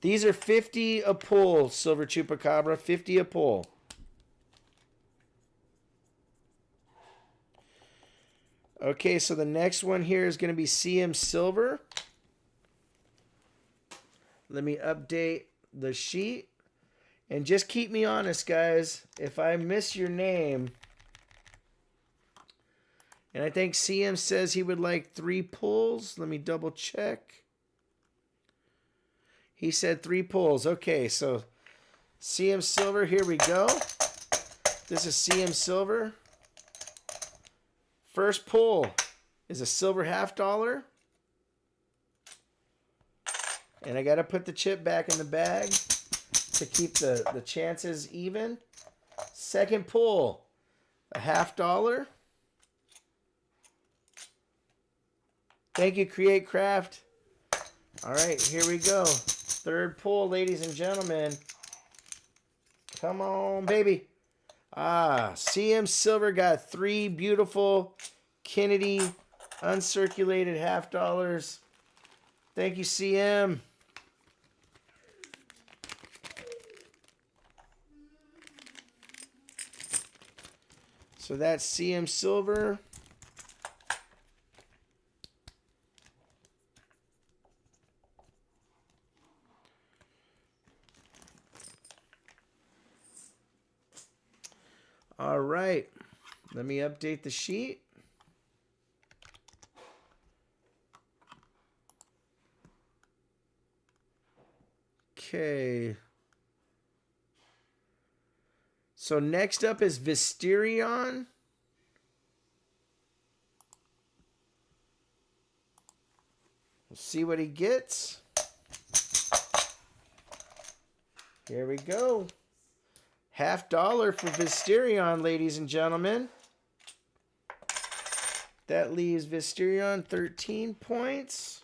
These are 50 a pull, Silver Chupacabra. 50 a pull. Okay, so the next one here is going to be CM Silver. Let me update the sheet. And just keep me honest, guys. If I miss your name... And I think CM says he would like 3 pulls. Let me double check. He said 3 pulls. Okay, so CM Silver, here we go. This is CM Silver. First pull is a silver $50. And I got to put the chip back in the bag to keep the chances even. Second pull, a $50. Thank you, Create Craft. All right, here we go. Third pull, ladies and gentlemen. Come on, baby. CM Silver got 3 beautiful Kennedy uncirculated $50. Thank you, CM. So that's CM Silver. All right. Let me update the sheet. Okay. So next up is Visterion. We'll see what he gets. Here we go. $50 for Visterion, ladies and gentlemen. That leaves Visterion 13 points.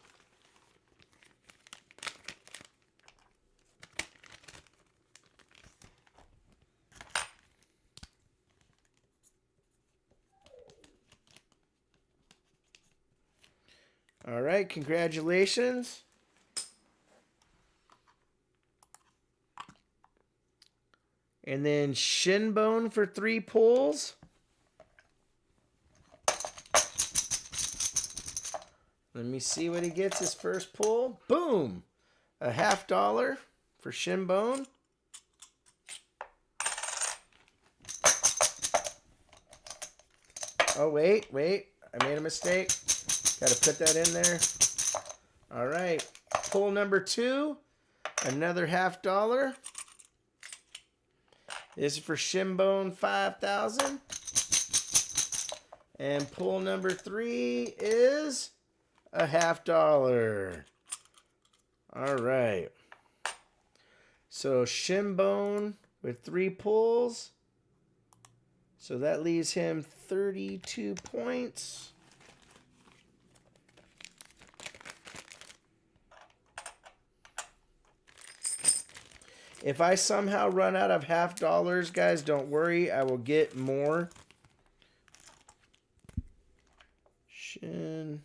All right, congratulations. And then Shinbone for 3 pulls. Let me see what he gets his first pull. Boom! $50 for Shinbone. Oh, wait. I made a mistake. Got to put that in there. All right. Pull number 2. Another $50. This is for Shinbone 5,000. And pull number 3 is $50. All right. So Shinbone with 3 pulls. So that leaves him 32 points. If I somehow run out of $50, guys, don't worry. I will get more. Shinbone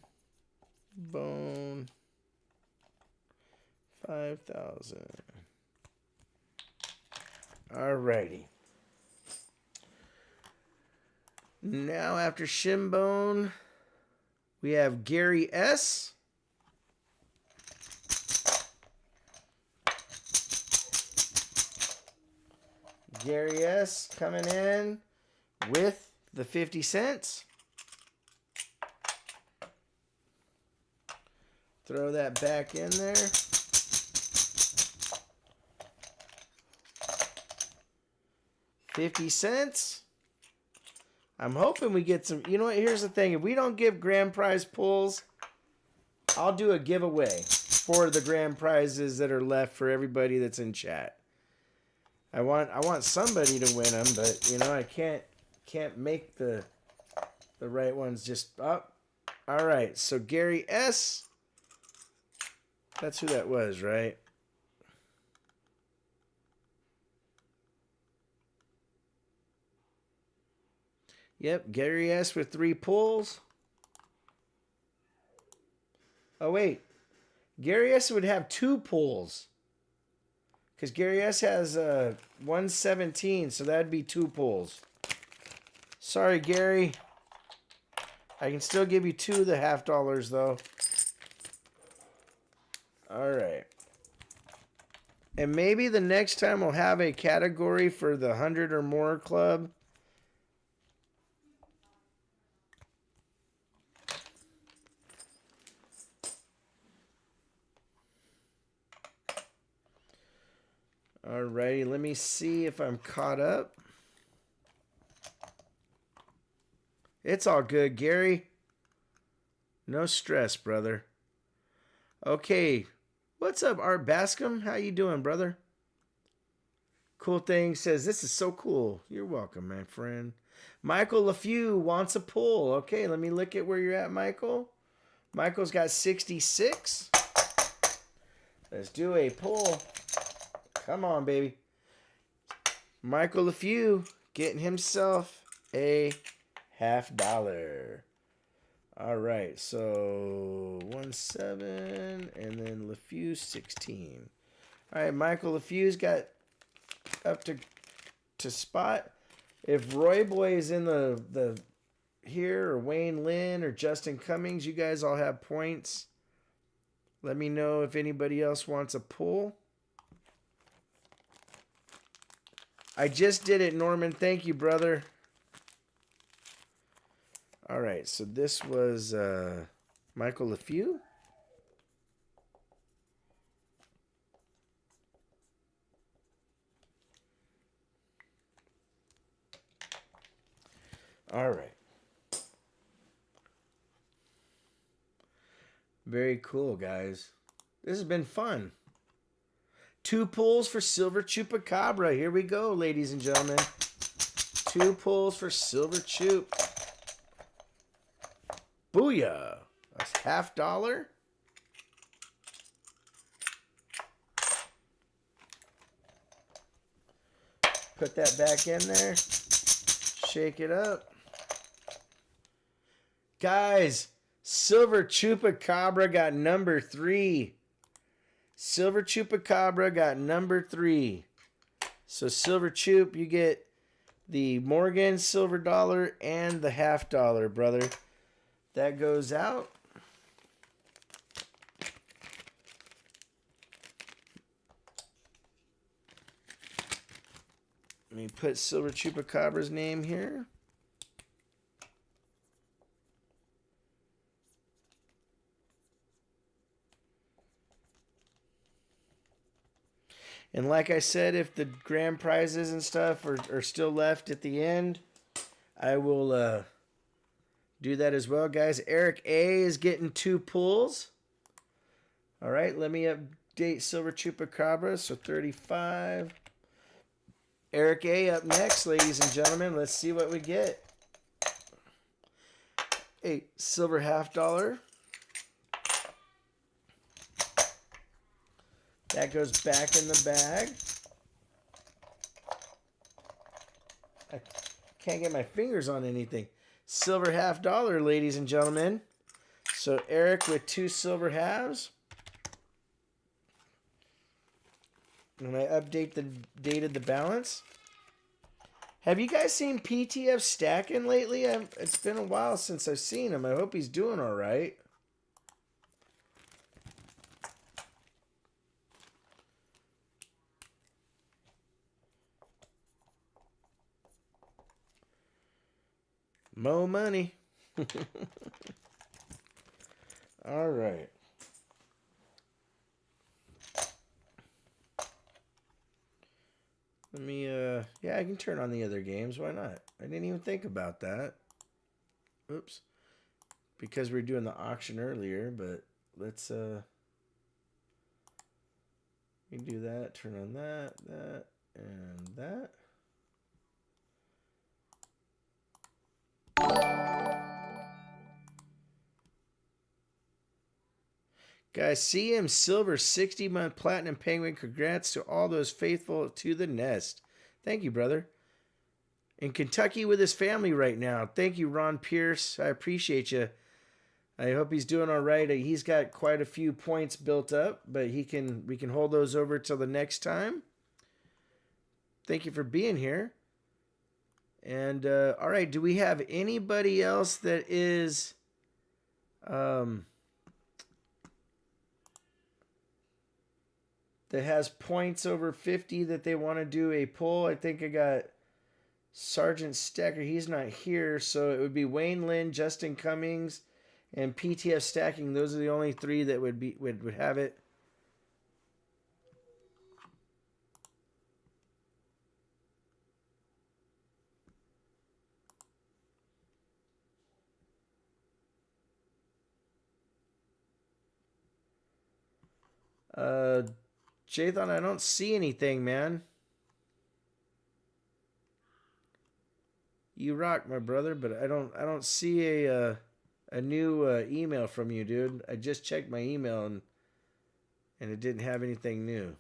5,000. Alrighty. Now after Shinbone, we have Gary S. Gary S. coming in with the 50 cents. Throw that back in there. $0.50. I'm hoping we get some. You know what? Here's the thing. If we don't give grand prize pulls, I'll do a giveaway for the grand prizes that are left for everybody that's in chat. I want somebody to win them, but you know I can't make the right ones just up. All right, so Gary S. That's who that was, right? Yep, Gary S. with 3 pulls. Oh wait, Gary S. would have 2 pulls. Because Gary S. has 117, so that'd be 2 pulls. Sorry, Gary. I can still give you 2 of the $50 though. All right. And maybe the next time we'll have a category for the 100 or more club. Alrighty, let me see if I'm caught up. It's all good, Gary. No stress, brother. Okay, what's up, Art Bascom? How you doing, brother? Cool Thing says, this is so cool. You're welcome, my friend. Michael LaFew wants a pull. Okay, let me look at where you're at, Michael. Michael's got 66. Let's do a pull. Come on, baby. Michael LaFew getting himself a $50. All right, so 17 and then LaFew 16. All right, Michael LaFew's got up to spot. If Roy Boy is in the here, or Wayne Lynn or Justin Cummings, you guys all have points. Let me know if anybody else wants a pull. I just did it, Norman. Thank you, brother. All right, so this was Michael LeFew. All right. Very cool, guys. This has been fun. 2 pulls for Silver Chupacabra. Here we go, ladies and gentlemen. 2 pulls for Silver Chup. Booyah. That's $50. Put that back in there. Shake it up. Guys, Silver Chupacabra got number 3. Silver Chupacabra got number 3. So Silver Chup, you get the Morgan Silver Dollar and the $50, brother. That goes out. Let me put Silver Chupacabra's name here. And like I said, if the grand prizes and stuff are still left at the end, I will do that as well, guys. Eric A is getting 2 pulls. All right, let me update Silver Chupacabra. So 35. Eric A up next, ladies and gentlemen. Let's see what we get. A silver $50. That goes back in the bag. I can't get my fingers on anything. Silver $50, ladies and gentlemen. So Eric with 2 silver halves. And I dated the balance. Have you guys seen PTF stacking lately? It's been a while since I've seen him. I hope he's doing all right. Mo money. All right. Let me, yeah, I can turn on the other games. Why not? I didn't even think about that. Oops. Because we were doing the auction earlier, but let's, we can do that. Turn on that, and that. Guys, CM Silver 60-month Platinum Penguin. Congrats to all those faithful to the nest. Thank you, brother. In Kentucky with his family right now. Thank you, Ron Pierce. I appreciate you. I hope he's doing all right. He's got quite a few points built up, but we can hold those over till the next time. Thank you for being here. And all right, do we have anybody else that is that has points over 50 that they want to do a pull? I think I got Sergeant Stacker. He's not here, so it would be Wayne Lynn, Justin Cummings, and PTF Stacking. Those are the only 3 that would have it. Jathan, I don't see anything, man. You rock, my brother, but I don't see a new email from you, dude. I just checked my email and it didn't have anything new.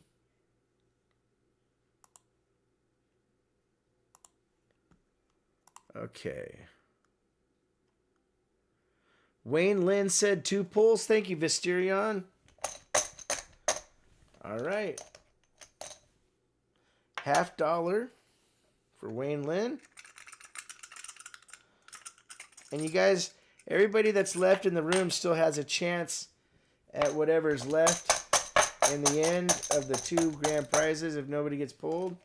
Okay. Wayne Lynn said 2 pulls. Thank you, Visterion. All right. $50 for Wayne Lynn. And you guys, everybody that's left in the room still has a chance at whatever's left in the end of the 2 grand prizes if nobody gets pulled.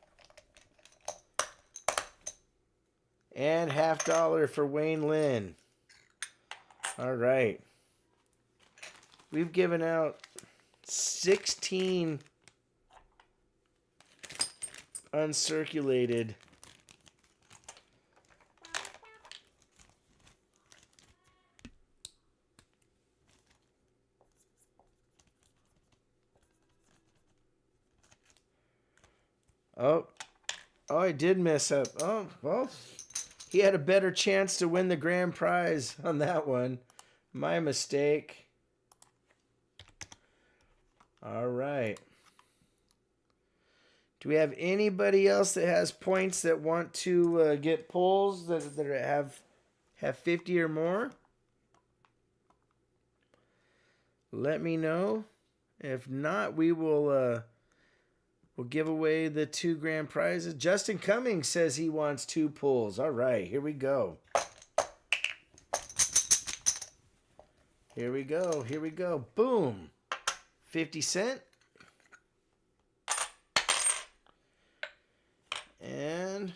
And $50 for Wayne Lynn. All right. We've given out 16 uncirculated. Oh, I did mess up. Oh, well, he had a better chance to win the grand prize on that one. My mistake. All right. Do we have anybody else that has points that want to get pulls that have 50 or more? Let me know. If not, we will we'll give away the 2 grand prizes. Justin Cummings says he wants 2 pulls. All right, here we go. Here we go. Here we go. Boom. 50 cent. And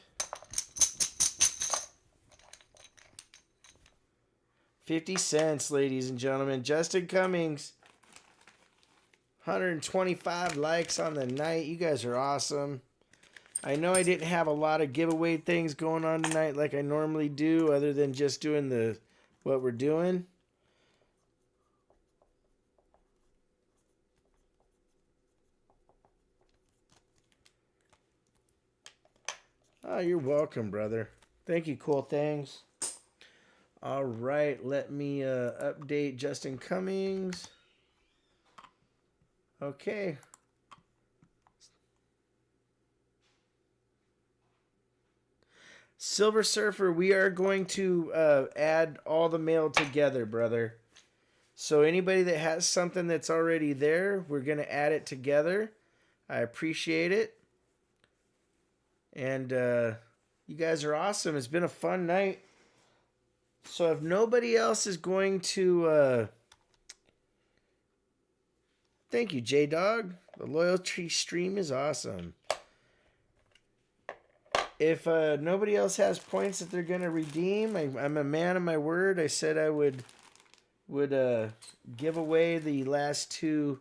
50 cents, ladies and gentlemen. Justin Cummings. 125 likes on the night. You guys are awesome. I know I didn't have a lot of giveaway things going on tonight like I normally do, other than just doing what we're doing. Oh, you're welcome, brother. Thank you, Cool Things. All right, let me update Justin Cummings. Okay. Silver Surfer, we are going to add all the mail together, brother. So anybody that has something that's already there, we're going to add it together. I appreciate it. And you guys are awesome. It's been a fun night. So if nobody else is going to... Thank you, J-Dog. The loyalty stream is awesome. If nobody else has points that they're going to redeem, I'm a man of my word. I said I would give away the last 2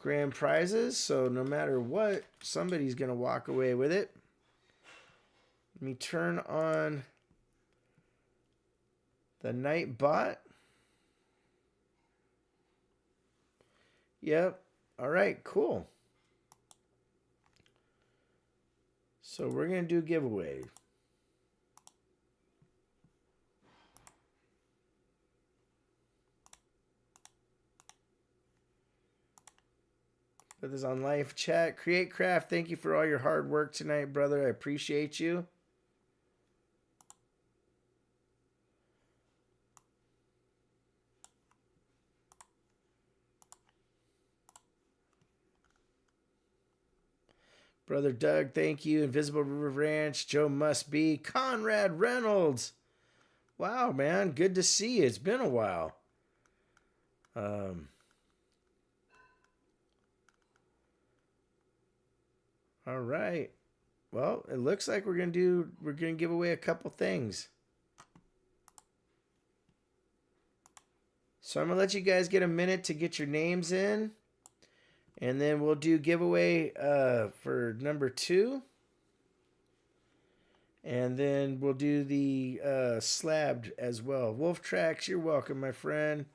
grand prizes. So no matter what, somebody's going to walk away with it. Let me turn on the night bot. Yep. All right, cool. So we're going to do giveaway. Put this on live chat. Create Craft, thank you for all your hard work tonight, brother. I appreciate you. Brother Doug, thank you. Invisible River Ranch, Joe Must Be, Conrad Reynolds. Wow, man, good to see you. It's been a while. All right. Well, it looks like we're gonna give away a couple things. So I'm gonna let you guys get a minute to get your names in. And then we'll do giveaway for number 2. And then we'll do the Slabbed as well. Wolf Tracks, you're welcome, my friend.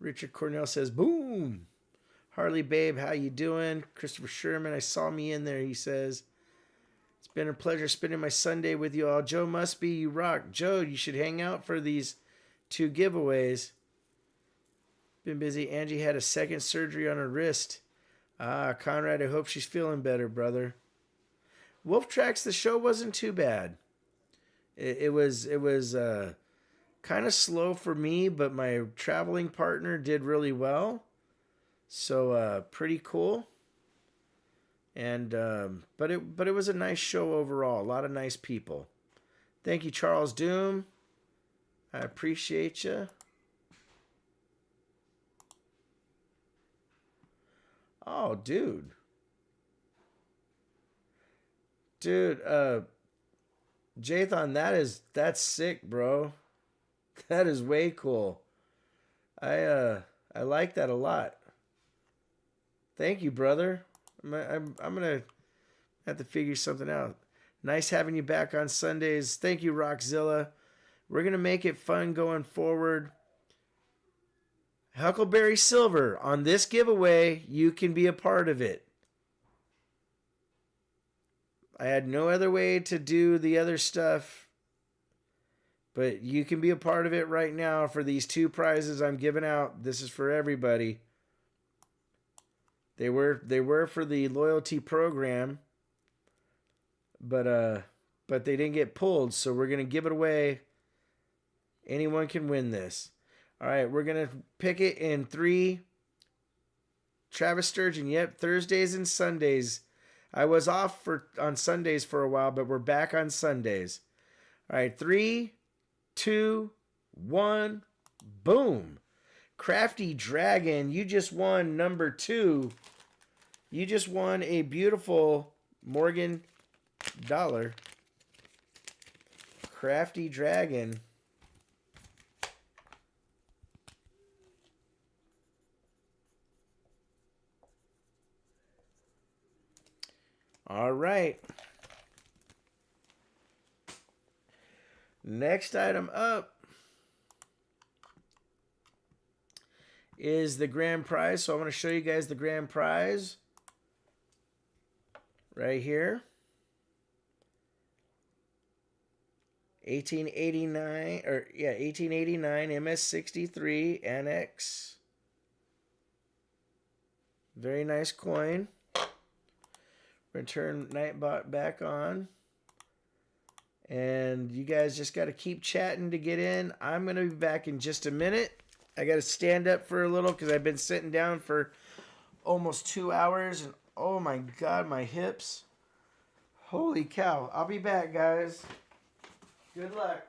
Richard Cornell says, boom. Harley Babe, how you doing? Christopher Sherman, I saw me in there, he says. It's been a pleasure spending my Sunday with you all. Joe Must Be, you rock. Joe, you should hang out for these 2 giveaways. Been busy. Angie had a second surgery on her wrist. Ah, Conrad, I hope she's feeling better, brother. Wolf Tracks, the show wasn't too bad. It was kind of slow for me, but my traveling partner did really well. So pretty cool. And but it was a nice show overall. A lot of nice people. Thank you, Charles Doom. I appreciate you. Oh, dude. Dude, Jathan, that's sick, bro. That is way cool. I like that a lot. Thank you, brother. I'm gonna have to figure something out. Nice having you back on Sundays. Thank you, Rockzilla. We're gonna make it fun going forward. Huckleberry Silver, on this giveaway, you can be a part of it. I had no other way to do the other stuff, but you can be a part of it right now for these 2 prizes I'm giving out. This is for everybody. They were for the loyalty program, but they didn't get pulled, so we're gonna give it away. Anyone can win this. All right, we're going to pick it in 3. Travis Sturgeon, yep, Thursdays and Sundays. I was off on Sundays for a while, but we're back on Sundays. All right, 3, 2, 1, boom. Crafty Dragon, you just won number 2. You just won a beautiful Morgan Dollar. Crafty Dragon. All right. Next item up is the grand prize. So I want to show you guys the grand prize right here. 1889 MS63 NX. Very nice coin. We're going to turn Nightbot back on. And you guys just got to keep chatting to get in. I'm going to be back in just a minute. I got to stand up for a little because I've been sitting down for almost 2 hours. And oh my God, my hips. Holy cow. I'll be back, guys. Good luck.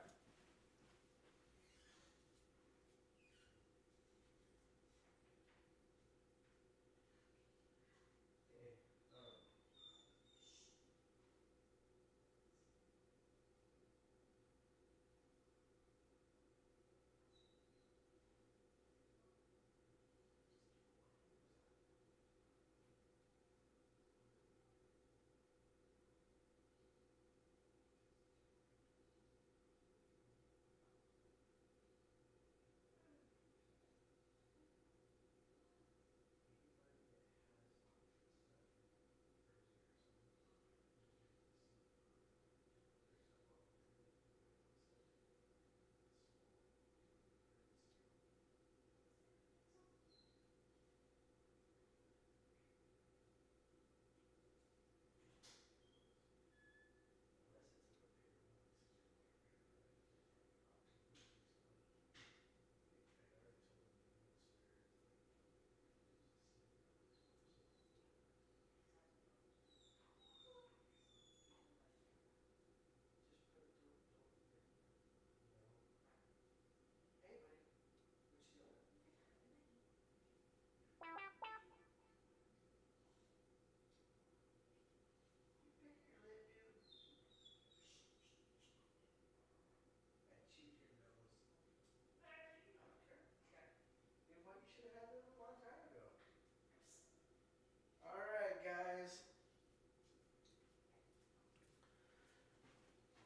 Guys,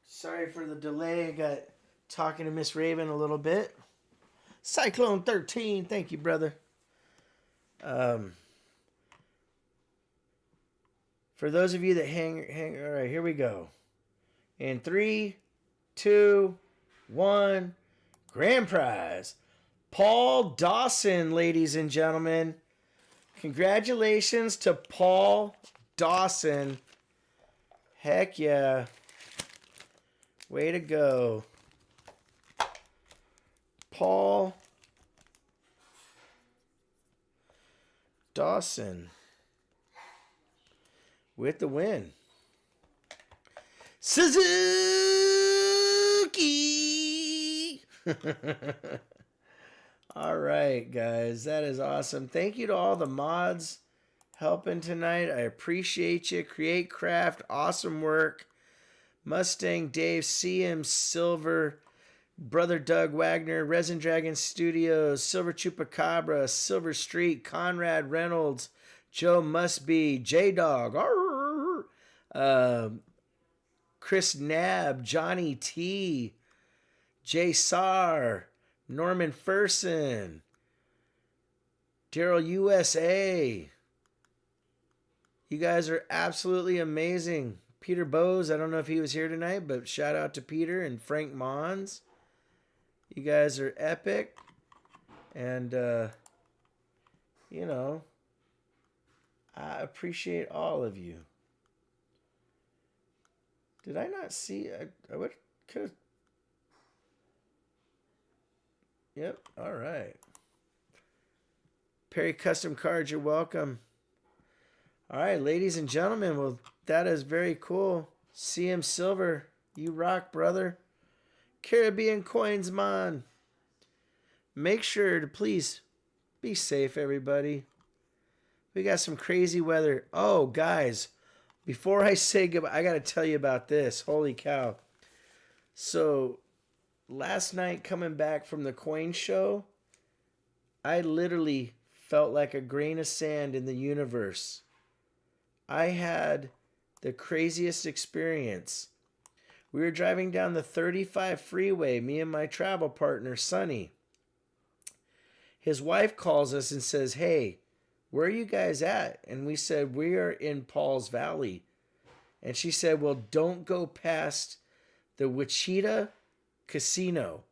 sorry for the delay. I got talking to Miss Raven a little bit. Cyclone 13, thank you, brother. For those of you that hang. All right, here we go. In 3, 2, 1, grand prize. Paul Dawson, ladies and gentlemen. Congratulations to Paul Dawson. Heck yeah. Way to go. Paul Dawson with the win. Suzuki! All right, guys. That is awesome. Thank you to all the mods helping tonight. I appreciate you. Create Craft, awesome work. Mustang Dave, CM Silver, Brother Doug Wagner, Resin Dragon Studios, Silver Chupacabra, Silver Street, Conrad Reynolds, Joe Mustbe, J Dog, Chris Nab, Johnny T, Jay Sar, Norman Ferson, Daryl USA. You guys are absolutely amazing. Peter Bowes, I don't know if he was here tonight, but shout out to Peter and Frank Mons. You guys are epic. And, you know, I appreciate all of you. Did I not see? I would could have. Yep. All right. Perry Custom Cards, you're welcome. All right, ladies and gentlemen. Well, that is very cool. CM Silver, you rock, brother. Caribbean Coins, man. Make sure to please be safe, everybody. We got some crazy weather. Oh, guys, before I say goodbye, I got to tell you about this. Holy cow. So, last night coming back from the coin show, I literally felt like a grain of sand in the universe. I had the craziest experience. We were driving down the 35 freeway, me and my travel partner, Sonny. His wife calls us and says, "Hey, where are you guys at?" And we said, "We are in Paul's Valley." And she said, "Well, don't go past the Wichita Casino."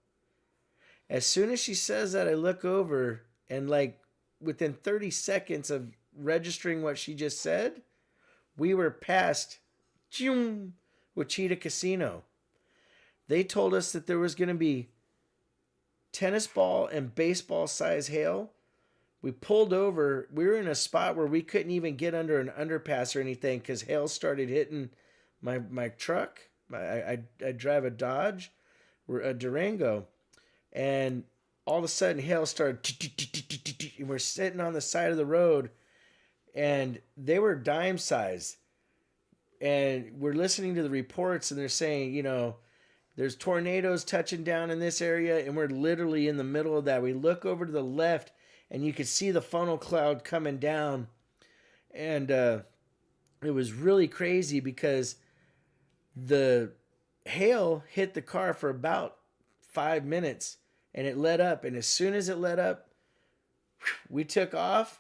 As soon as she says that, I look over, and like within 30 seconds of registering what she just said, we were past Wichita Casino. They told us that there was going to be tennis ball and baseball size hail. We pulled over. We were in a spot where we couldn't even get under an underpass or anything because hail started hitting my truck. I drive a Dodge, a Durango, and all of a sudden hail started, and we're sitting on the side of the road, and they were dime size. And we're listening to the reports, and they're saying, you know, there's tornadoes touching down in this area, and we're literally in the middle of that. We look over to the left, and you could see the funnel cloud coming down. And it was really crazy because the hail hit the car for about 5 minutes, and it let up. And as soon as it let up, we took off,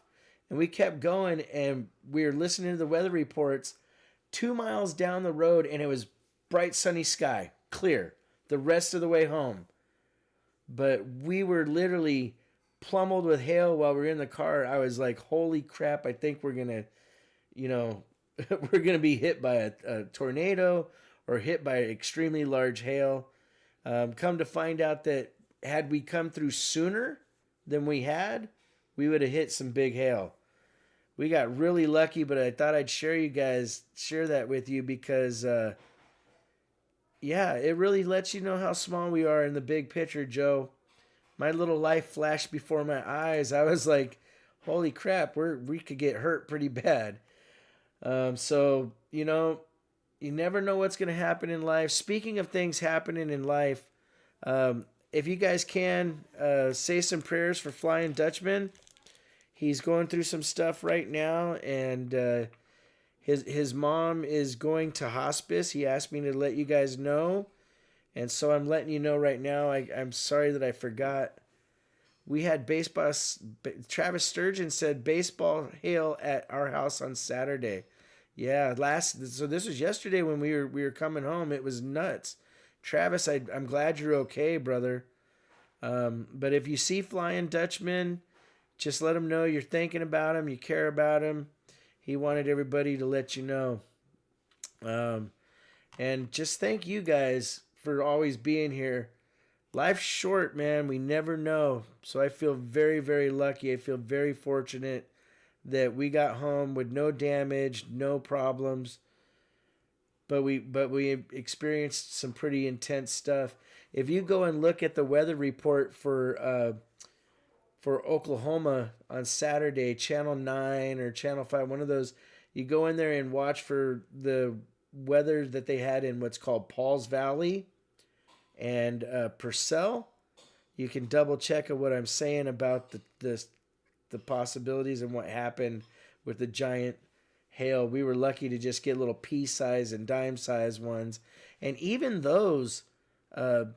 and we kept going, and we were listening to the weather reports 2 miles down the road, and it was bright sunny sky, clear, the rest of the way home. But we were literally plummeled with hail while we were in the car. I was like, holy crap, I think we're going to, you know, we're going to be hit by a tornado or hit by extremely large hail. Come to find out that had we come through sooner than we had, we would have hit some big hail. We got really lucky, but I thought I'd share that with you because, yeah, it really lets you know how small we are in the big picture, Joe. My little life flashed before my eyes. I was like, holy crap, we could get hurt pretty bad. So, you know, you never know what's going to happen in life. Speaking of things happening in life, if you guys can, say some prayers for Flying Dutchman. He's going through some stuff right now, and his mom is going to hospice. He asked me to let you guys know, and so I'm letting you know right now. I'm sorry that I forgot. We had baseball. Travis Sturgeon said baseball hail at our house on Saturday. Yeah, so this was yesterday when we were coming home. It was nuts. Travis, I'm glad you're okay, brother. But if you see Flying Dutchman, just let him know you're thinking about him, you care about him. He wanted everybody to let you know. And just thank you guys for always being here. Life's short, man. We never know. So I feel very, very lucky. I feel very fortunate that we got home with no damage, no problems. But we experienced some pretty intense stuff. If you go and look at the weather report for Oklahoma on Saturday, Channel 9 or Channel 5, one of those, you go in there and watch for the weather that they had in what's called Paul's Valley. And Purcell, you can double check on what I'm saying about the possibilities and what happened with the giant hail. We were lucky to just get little pea size and dime size ones, and even those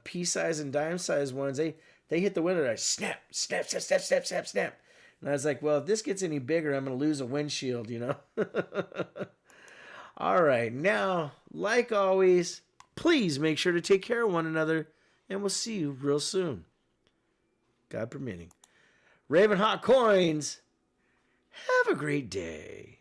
pea size and dime size ones, they hit the window. Snap, snap, snap, snap, snap, snap, snap. And I was like, well, if this gets any bigger, I'm going to lose a windshield, you know. All right, now, like always, please make sure to take care of one another, and we'll see you real soon. God permitting. RavenHawk Coins, have a great day.